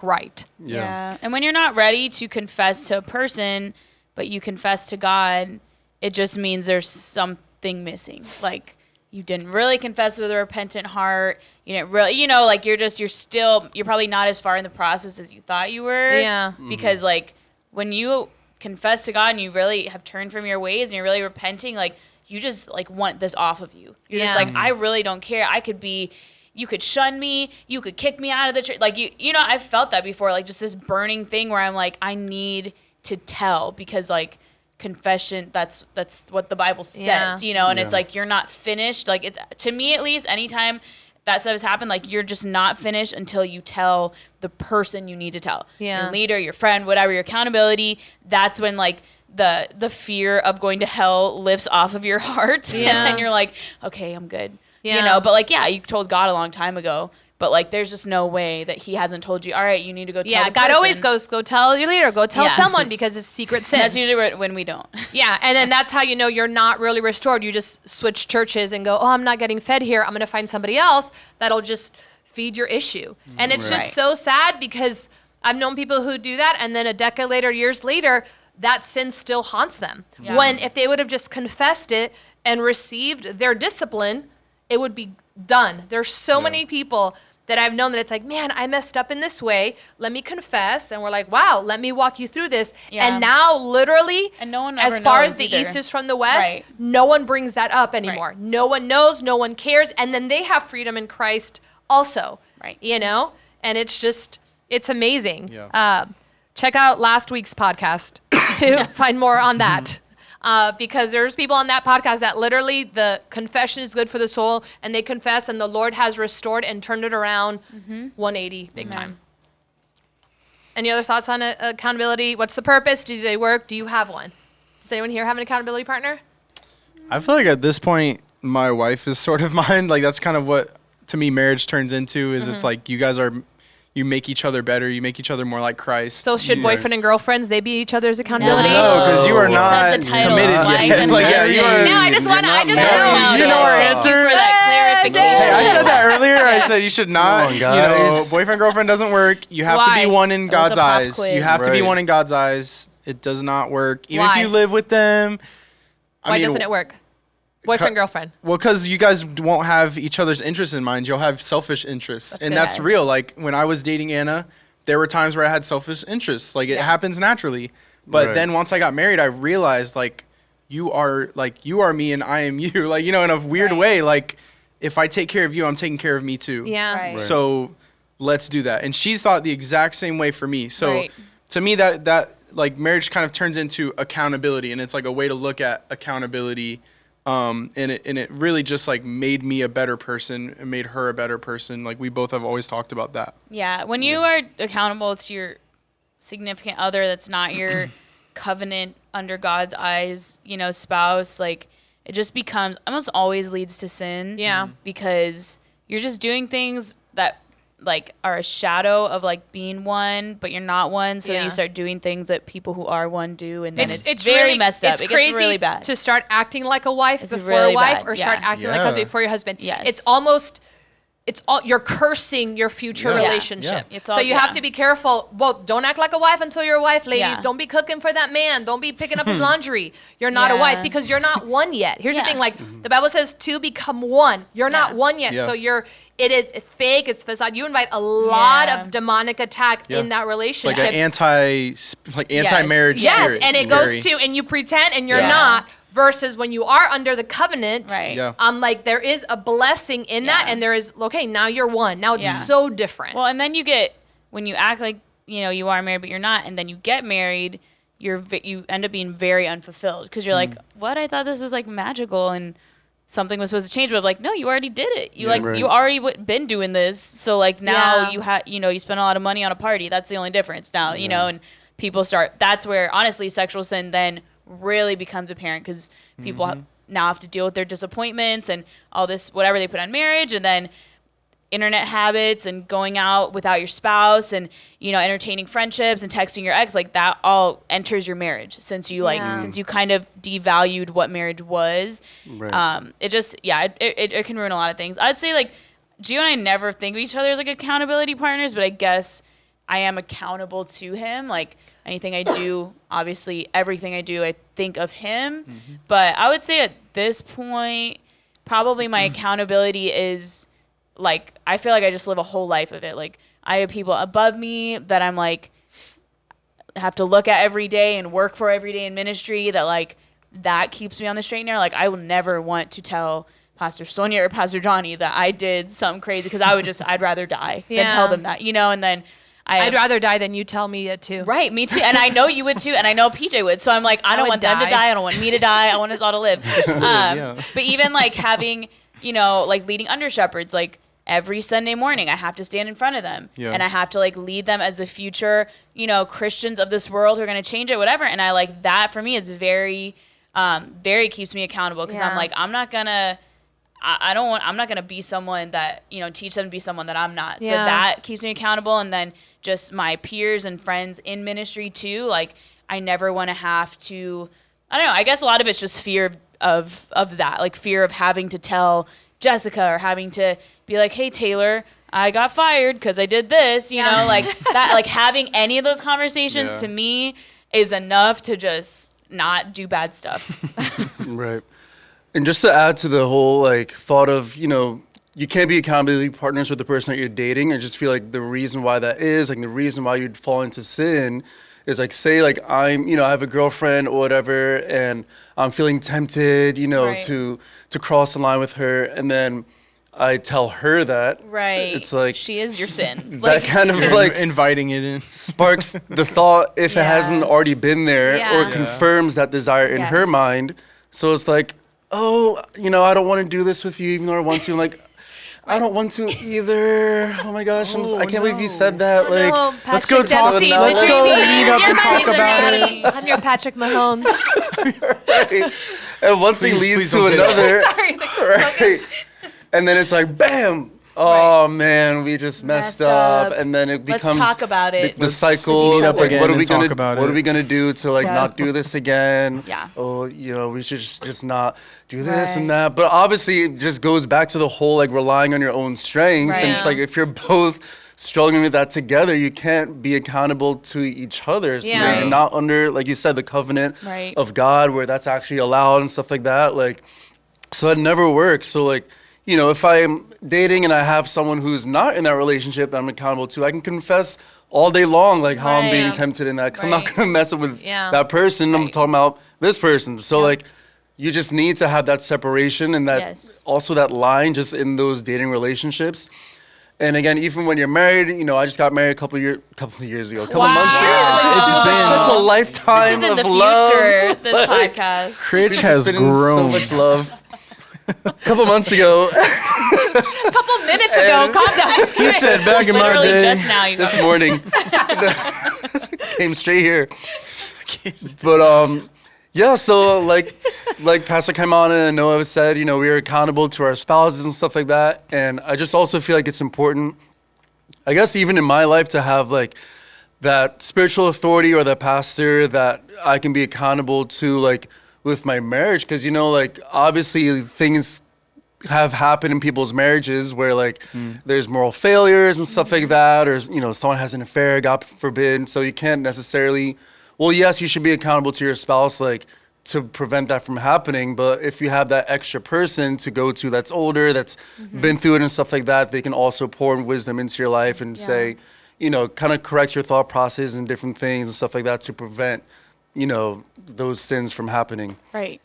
right. Yeah. And when you're not ready to confess to a person, but you confess to God, it just means there's something missing. Like you didn't really confess with a repentant heart. You didn't really, like you're probably not as far in the process as you thought you were. Yeah. Because like when you confess to God and you really have turned from your ways and you're really repenting, like you just like want this off of you. You're just Yeah. like, I really don't care. You could shun me. You could kick me out of the church. Like, I've felt that before, like just this burning thing where I'm like, I need to tell because like confession, that's what the Bible says, Yeah. and it's like, you're not finished. Like to me, at least, anytime that stuff has happened, like you're just not finished until you tell the person you need to tell. Yeah. Your leader, your friend, whatever, your accountability. That's when like the fear of going to hell lifts off of your heart. Yeah. And then you're like, okay, I'm good. Yeah. But like, yeah, you told God a long time ago, but like, there's just no way that he hasn't told you, all right, you need to go tell the God person. always goes, go tell your leader, go tell Yeah. someone because it's secret sin. And that's usually when we don't. Yeah, and then that's how you know you're not really restored. You just switch churches and go, oh, I'm not getting fed here. I'm going to find somebody else that'll just feed your issue. And it's just Right. so sad because I've known people who do that, and then a decade later, years later, that sin still haunts them. Yeah. When if they would have just confessed it and received their discipline, it would be done. There's so many people that I've known that it's like, man, I messed up in this way. Let me confess. And we're like, wow, let me walk you through this. Yeah. And now literally, And no one as ever far knows as the either. East is from the West, Right. no one brings that up anymore. Right. No one knows, no one cares. And then they have freedom in Christ also. Right. And it's amazing. Yeah. Check out last week's podcast to find more on that. Because there's people on that podcast that literally the confession is good for the soul and they confess and the Lord has restored and turned it around 180 big time. Any other thoughts on accountability? What's the purpose? Do they work? Do you have one? Does anyone here have an accountability partner? I feel like at this point, my wife is sort of mine. Like that's kind of what to me marriage turns into is it's like you guys are you make each other better. You make each other more like Christ. So should You- boyfriend and girlfriends, they be each other's accountability? No, because you are It not said the title, committed wife yet. and Like, yeah, husband. you are. No, I just want to, I just married. You know our Thank you answer. for that clarification. Hey, I said that earlier. I said you should not. on, You know, guys. boyfriend girlfriend doesn't work. You have to Why? be one in That was God's a pop eyes. quiz. You have to be Right. one in God's eyes. It does not work. Even Why? if you live with them. Why doesn't it work? Boyfriend, girlfriend. Well, because you guys won't have each other's interests in mind. You'll have selfish interests. And good. that's Yes. real. Like when I was dating Anna, there were times where I had selfish interests. Like it happens naturally. But Right. then once I got married, I realized like you are me and I am you. Like, you know, in a weird Right. way, like if I take care of you, I'm taking care of me too. Yeah. Right. So let's do that. And she's thought the exact same way for me. So Right. to me, that like marriage kind of turns into accountability, and it's like a way to look at accountability. And it really just like made me a better person and made her a better person. Like we both have always talked about that. Yeah, when you are accountable to your significant other that's not your covenant under God's eyes, you know, spouse, like it just becomes almost always leads to sin. Yeah. Because you're just doing things that like are a shadow of like being one, but you're not one. So then Yeah. you start doing things that people who are one do, and then it's really very messed up. It's It crazy gets really bad. to start acting like a wife It's before really a wife, bad, or start yeah. acting like a husband Yeah. before your husband. Yes. It's almost. It's all you're cursing your future Yeah. relationship. Yeah. It's So all- you have yeah. to be careful. Well, don't act like a wife until you're a wife, ladies. Yeah. Don't be cooking for that man. Don't be picking up his laundry. You're not a Yeah. wife because you're not one yet. Here's Yeah. the thing: like the Bible says, two become one. You're not Yeah. one yet. Yeah. So it is fake. It's facade. You invite a lot Yeah. of demonic attack Yeah. in that It's relationship. like an anti-marriage Yes, spirit. and It's it goes scary. to, and you pretend and you're Yeah. not, versus when you are under the covenant, Right. Yeah. like there is a blessing in that, Yeah. and there is, okay, now you're one. Now it's Yeah. so different. Well, and then you get when you act like you know you are married but you're not, and then you get married, you end up being very unfulfilled because you're like, what? I thought this was like magical and something was supposed to change, but like, no, you already did it. You right. you already been doing this, so like now Yeah. you have you spend a lot of money on a party. That's the only difference now, you know, and people start. That's where honestly sexual sin then really becomes apparent because people now have to deal with their disappointments and all this whatever they put on marriage, and then internet habits and going out without your spouse and entertaining friendships and texting your ex, like that all enters your marriage since you Yeah. since you kind of devalued what marriage was. Right. It can ruin a lot of things. I'd say like Gio and I never think of each other as like accountability partners, but I guess I am accountable to him. Like anything I do, obviously everything I do, I think of him. But I would say at this point, probably my accountability is like, I feel like I just live a whole life of it. Like I have people above me that I'm like, have to look at every day and work for every day in ministry that like, that keeps me on the straight and narrow. Like I will never want to tell Pastor Sonia or Pastor Johnny that I did something crazy because I'd rather die than Yeah. tell them that, and then I'd rather die than you tell me it too. Right, me too. And I know you would too, and I know PJ would. So I'm like, I don't would want them to die. die. I don't want me to die. I want us all to live. yeah. But even like having, like leading under shepherds, like every Sunday morning, I have to stand in front of them, Yeah. and I have to like lead them as the future, Christians of this world who are going to change it, whatever. And I like that for me is very, very keeps me accountable because I'm Yeah. like, I'm not gonna. I'm not gonna be someone that teach them to be someone that I'm not. So Yeah. that keeps me accountable, and then just my peers and friends in ministry too. Like I never want to have to. I don't know. I guess a lot of it's just fear of that, like fear of having to tell Jessica or having to be like, hey Taylor, I got fired because I did this. Like that. Like having any of those conversations Yeah. to me is enough to just not do bad stuff. Right. And just to add to the whole like thought of, you can't be accountability partners with the person that you're dating. I just feel like the reason why that is, like the reason why you'd fall into sin is like, say like I have a girlfriend or whatever, and I'm feeling tempted, Right. to cross the line with her, and then I tell her that. Right. It's like she is your sin. that kind of You're like inviting it in. sparks the thought if it Yeah. hasn't already been there, Yeah. or Yeah. confirms that desire in her Yes. mind. So it's like, oh, I don't want to do this with you, even though I want to. I'm like, I don't want to either. Oh my gosh, I can't believe you said that. Like, No, let's go Patrick talk. Dempsey, let's between go me meet up your and talk Mahomes about and me. I'm your Patrick Mahomes. and one thing Please leads don't to say that. another. Sorry. It's like, Right. focus. And then it's like, bam, oh man, we just messed up, and then it Let's becomes talk about it. the cycle. meet up Like, again what are we and talk gonna about what it. are we gonna do to like Yeah. not do this again? Yeah. Oh, we should just not do this and Right. that. But obviously, it just goes back to the whole like relying on your own strength. Right. And it's Yeah. like if you're both struggling with that together, you can't be accountable to each other. So Yeah. you're not under, like you said, the covenant Right. of God, where that's actually allowed and stuff like that. Like, so that never works. So like, if I'm dating and I have someone who's not in that relationship that I'm accountable to, I can confess all day long like how I'm being Right. tempted in that, because I'm not Right. gonna mess up with Yeah. that person. I'm Right. talking about this person. So like, you just need to have that separation and that Yes. also that line just in those dating relationships. And again, even when you're married, I just got married a couple of years ago, a couple months ago. Wow. It's just It's been- such a lifetime This is in of the love. future, this Like, podcast. Critch We've has just been in so grown. much love. A couple months ago, A couple minutes ago, calm down. Just He kidding. said back in my Literally day. just now, you this guys. morning, came straight here. But yeah. So like Pastor Kaimana and Noah said, we are accountable to our spouses and stuff like that. And I just also feel like it's important, I guess, even in my life, to have like that spiritual authority or the pastor that I can be accountable to, like with my marriage. Because, like obviously things have happened in people's marriages where like there's moral failures and stuff like that, or, someone has an affair, God forbid. So you can't necessarily, well, yes, you should be accountable to your spouse, like to prevent that from happening. But if you have that extra person to go to that's older, that's been through it and stuff like that, they can also pour wisdom into your life and say, kind of correct your thought process and different things and stuff like that to prevent, those sins from happening. Right.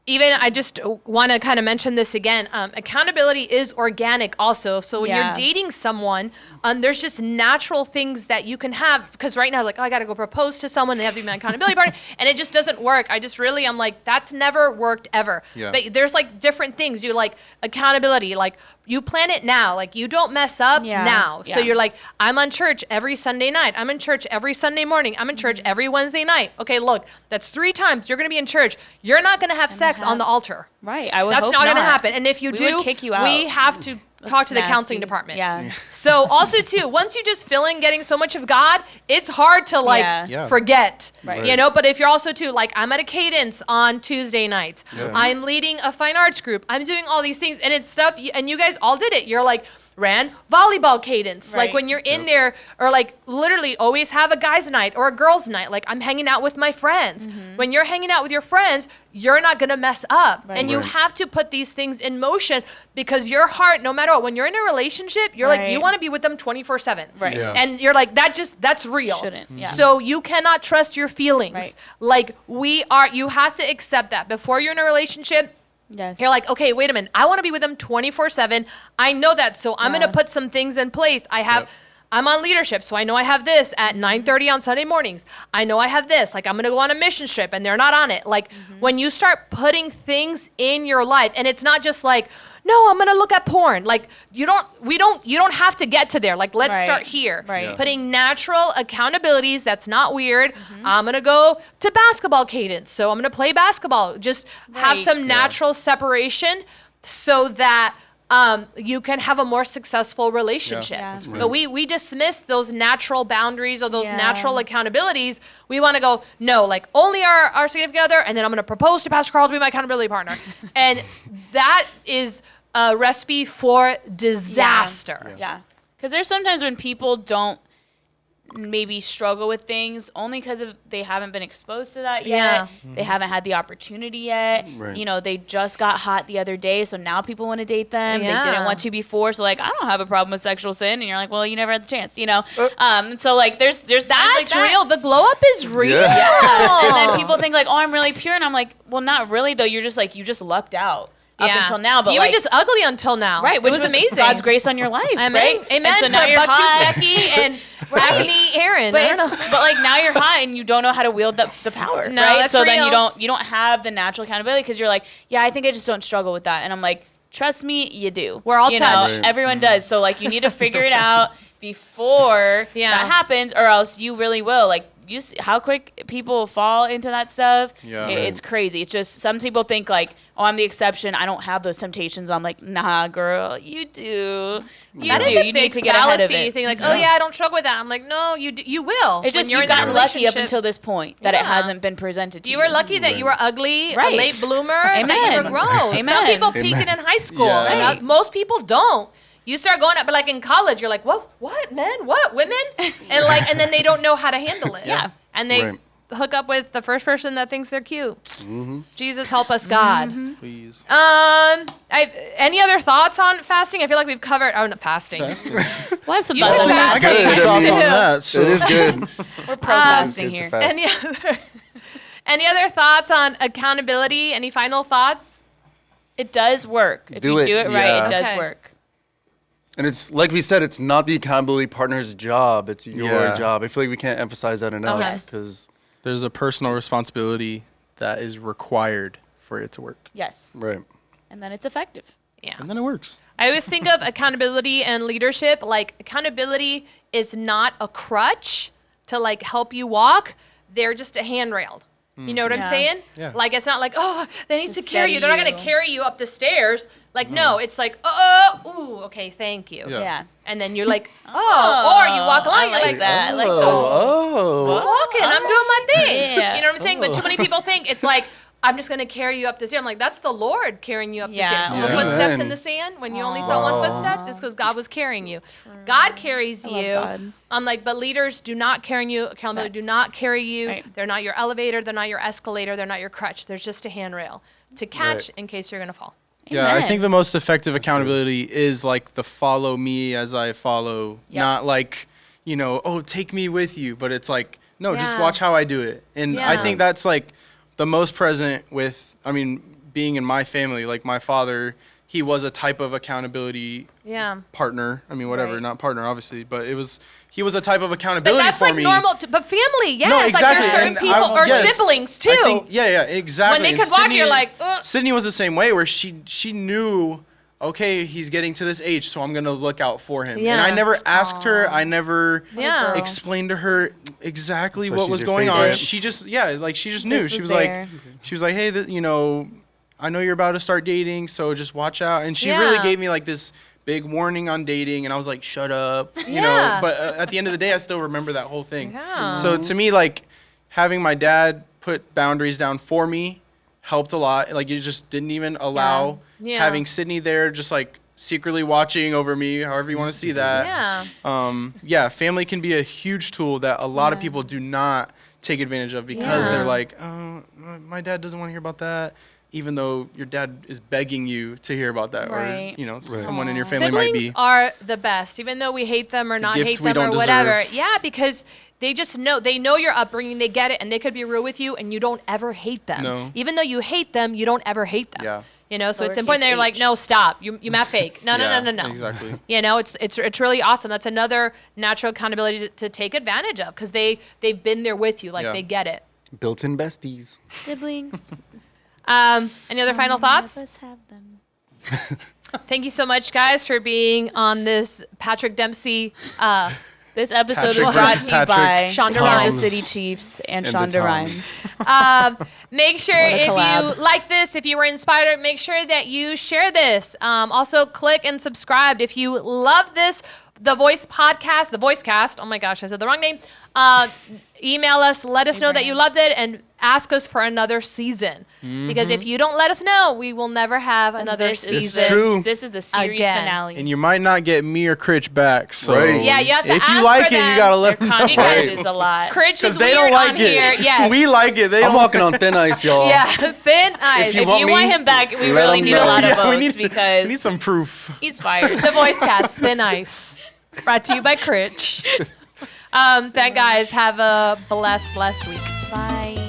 Even I just want to kind of mention this again. Accountability is organic also. So when Yeah. you're dating someone, there's just natural things that you can have. Because right now, like, oh, I got to go propose to someone. They have to be my accountability partner. And it just doesn't work. I'm like, that's never worked ever. Yeah. But there's like different things. You like accountability, like you plan it now. Like you don't mess up Yeah. now. So Yeah. you're like, I'm on church every Sunday night. I'm in church every Sunday morning. I'm in church every Wednesday night. Okay, look, that's 3 times you're going to be in church. You're not going to have sex on the altar. Right. I would That's hope not going to happen. And if you We do, would kick you out. we have to talk to the That's counseling nasty. department. Yeah. So also too, once you just feel in getting so much of God, it's hard to like Yeah. Yeah. forget. Right. You know, but if you're also too like I'm at a cadence on Tuesday nights. Yeah. I'm leading a fine arts group. I'm doing all these things and it's stuff and you guys all did it. You're like ran volleyball cadence. Like Right. when you're in there or like literally always have a guys night or a girls night. Like I'm hanging out with my friends. When you're hanging out with your friends, you're not going to mess up. Right. And you Right. have to put these things in motion because your heart, no matter what, when you're in a relationship, you're like, you Right. want to be with them 24/7. Right. Yeah. And you're like, that's real. Shouldn't, yeah. So you cannot trust your feelings. Right. Like you have to accept that before you're in a relationship. Yes. You're like, okay, wait a minute. I want to be with them 24/7. I know that. So I'm Yeah. going to put some things in place. Yep. I'm on leadership. So I know I have this at 9:30 on Sunday mornings. I know I have this. Like I'm going to go on a mission trip and they're not on it. Like when you start putting things in your life and it's not just like, no, I'm going to look at porn. Like you don't have to get to there. Like let's Right. start here. Right. Yeah. Putting natural accountabilities. That's not weird. I'm going to go to basketball cadence. So I'm going to play basketball. Just have Right. some natural separation so that you can have a more successful relationship. Yeah. That's But we dismiss those natural boundaries or those Yeah. natural accountabilities. We want to go, no, like only our significant other, and then I'm going to propose to Pastor Carl to be my accountability partner. And that is a recipe for disaster. Yeah. Because there's sometimes when people don't maybe struggle with things only because they haven't been exposed to that yet. Yeah. They haven't had the opportunity yet. Right. You know, they just got hot the other day, so now people want to date them. Yeah. They didn't want to before, so like, I don't have a problem with sexual sin. And you're like, well, you never had the chance, you know? So like there's times like That's that. real. The glow up is real. Yeah. And then people think like, oh, I'm really pure. And I'm like, well, not really though. You're just like, you just lucked out up Yeah. until now. But you like, were just ugly until now. right, It which was amazing. God's grace on your life, Amen. right? Amen. And so For now you're butt tooth hot. Becky and acne Aaron. But I don't know. but like now you're high and you don't know how to wield the power, No, right? that's So then real. you don't have the natural accountability because you're like, yeah, I think I just don't struggle with that, and I'm like, trust me, you do. We're all you touched. know, Right. everyone does. So like you need to figure it out before Yeah. that happens, or else you really will. Like you see how quick people fall into that stuff. Yeah. It's crazy. It's just some people think like, oh, I'm the exception. I don't have those temptations. I'm like, nah, girl, you do. You That do. is a You big need to get ahead of fallacy it. thing. Like, oh yeah, I don't struggle with that. I'm like, no, you will. It's just when you're you've in that gotten lucky up relationship. until this point that it Yeah. hasn't been presented to you. You were lucky that you were ugly, Right. a late bloomer, that you Amen. were gross. Some Amen. people peak it in high school, Yeah. and Right. most people don't. You start going up, but like in college, you're like, what, men, what, women, and then they don't know how to handle it. Yeah. and they Right. hook up with the first person that thinks they're cute. Jesus help us, God. Please. Any other thoughts on fasting? I feel like we've covered. Oh, no, fasting. We'll have some You thoughts should on fast. that. I got some Good. thoughts on Too. that. So. It is good. We're pro fasting Good to here. fast. Any other thoughts on accountability? Any final thoughts? It does work. If Do you it. do it right, Yeah. it does Okay. work. And it's like we said, it's not the accountability partner's job. It's your Yeah. job. I feel like we can't emphasize that enough Yes. because, There's a personal responsibility that is required for it to work. Yes. right. And then it's effective. Yeah. And then it works. I always think of accountability and leadership. Like accountability is not a crutch to like help you walk. They're just a handrail. You know what I'm Yeah. saying? Yeah. Like it's not like, oh, they need To to carry you. They're not steady gonna you. carry you up the stairs. Like no, it's like, ooh, okay, thank you. Yeah. Yeah. And then you're like, oh, or you walk along, I you're like like, that. I like those. Oh. I'm walking, I'm doing my thing. Yeah. You know what I'm saying? But too many people think it's like, I'm just gonna carry you up the stairs. I'm like, that's the Lord carrying you up the Yeah. stairs. The Yeah. footsteps in Amen. the sand, when you only saw one footsteps, it's because God was carrying you. God carries love you. God. I'm like, but leaders do not carry you. Accountability do not carry you. Right. They're not your elevator. They're not your escalator. They're not your crutch. There's just a handrail to catch Right. in case you're gonna fall. Yeah, I Amen. think the most effective accountability is like the follow me as I follow, Yep. not like, oh, take me with you, but it's like, no, just Yeah. watch how I do it. And I Yeah. think that's like the most present with, being in my family, like my father, he was a type of accountability Yeah. partner. Whatever, Right. not partner, obviously, but he was a type of But accountability that's for like me. normal. But family, yes. No, Like exactly. there's certain and people or yes, siblings too. I think, yeah, exactly. When they And could watch, you're like, ugh. Sydney was the same way, where she knew, okay, he's getting to this age, so I'm gonna look out for him. And I Yeah. never asked her. I never Yeah. girl. explained to her exactly That's why what she's was your going on. favorite. She just, she just knew. Sis She was was there. like, hey, I know you're about to start dating, so just watch out. And she really Yeah. gave me like this big warning on dating, and I was like, shut up, Yeah. But at the end of the day, I still remember that whole thing. Yeah. So to me, like having my dad put boundaries down for me helped a lot. Like you just didn't even allow Yeah. having Sydney there, just like secretly watching over me, however you want to see that. Yeah. Family can be a huge tool that a lot of people do not take advantage of because Yeah. they're like, oh, my dad doesn't want to hear about that. Even though your dad is begging you to hear about that, Right. or someone in your family might Siblings be. are the best, even though we hate them or not gift hate we them or don't whatever. deserve. Yeah, because they just know. They know your upbringing. They get it, and they could be real with you, and you don't ever hate them. No. Even though you hate them, you don't ever hate them. Yeah. So it's Lowercase important that you're like, h. no, stop. You math fake. No, Yeah, no. Exactly. It's really awesome. That's another natural accountability to take advantage of because they've been there with you. Like Yeah. they get it. Built-in besties. Siblings. Any other final thoughts? None of us have them. Thank you so much, guys, for being on this Patrick Dempsey. This episode Patrick was brought versus to you Patrick. by Shonda the Rhimes. City Chiefs and And the Shonda Rhimes. Make sure What a if collab. you like this, if you were inspired, make sure that you share this. Also, click and subscribe if you love this. The Voice Podcast, the VoiceCast. Oh my gosh, I said the wrong name. Email us, let us know that you loved it, and ask us for another season. Because if you don't let us know, we will never have another This season. is true. This is the series Again. finale. And you might not get me or Critch back. So Right. Yeah, you have to if ask you like for it, them. you gotta let Their them know. contract Because- is a lot. Critch is Because they weird don't like on it. here. Yes. We like it. They I'm don't. walking on thin ice, y'all. Yeah, thin ice. you If want you me, want him back, we let really him need a know. lot of Yeah, we votes need because some proof. he's fired. The VoiceCast, Thin Ice. Brought to you by Critch. Thank guys. Have a blessed week. Bye.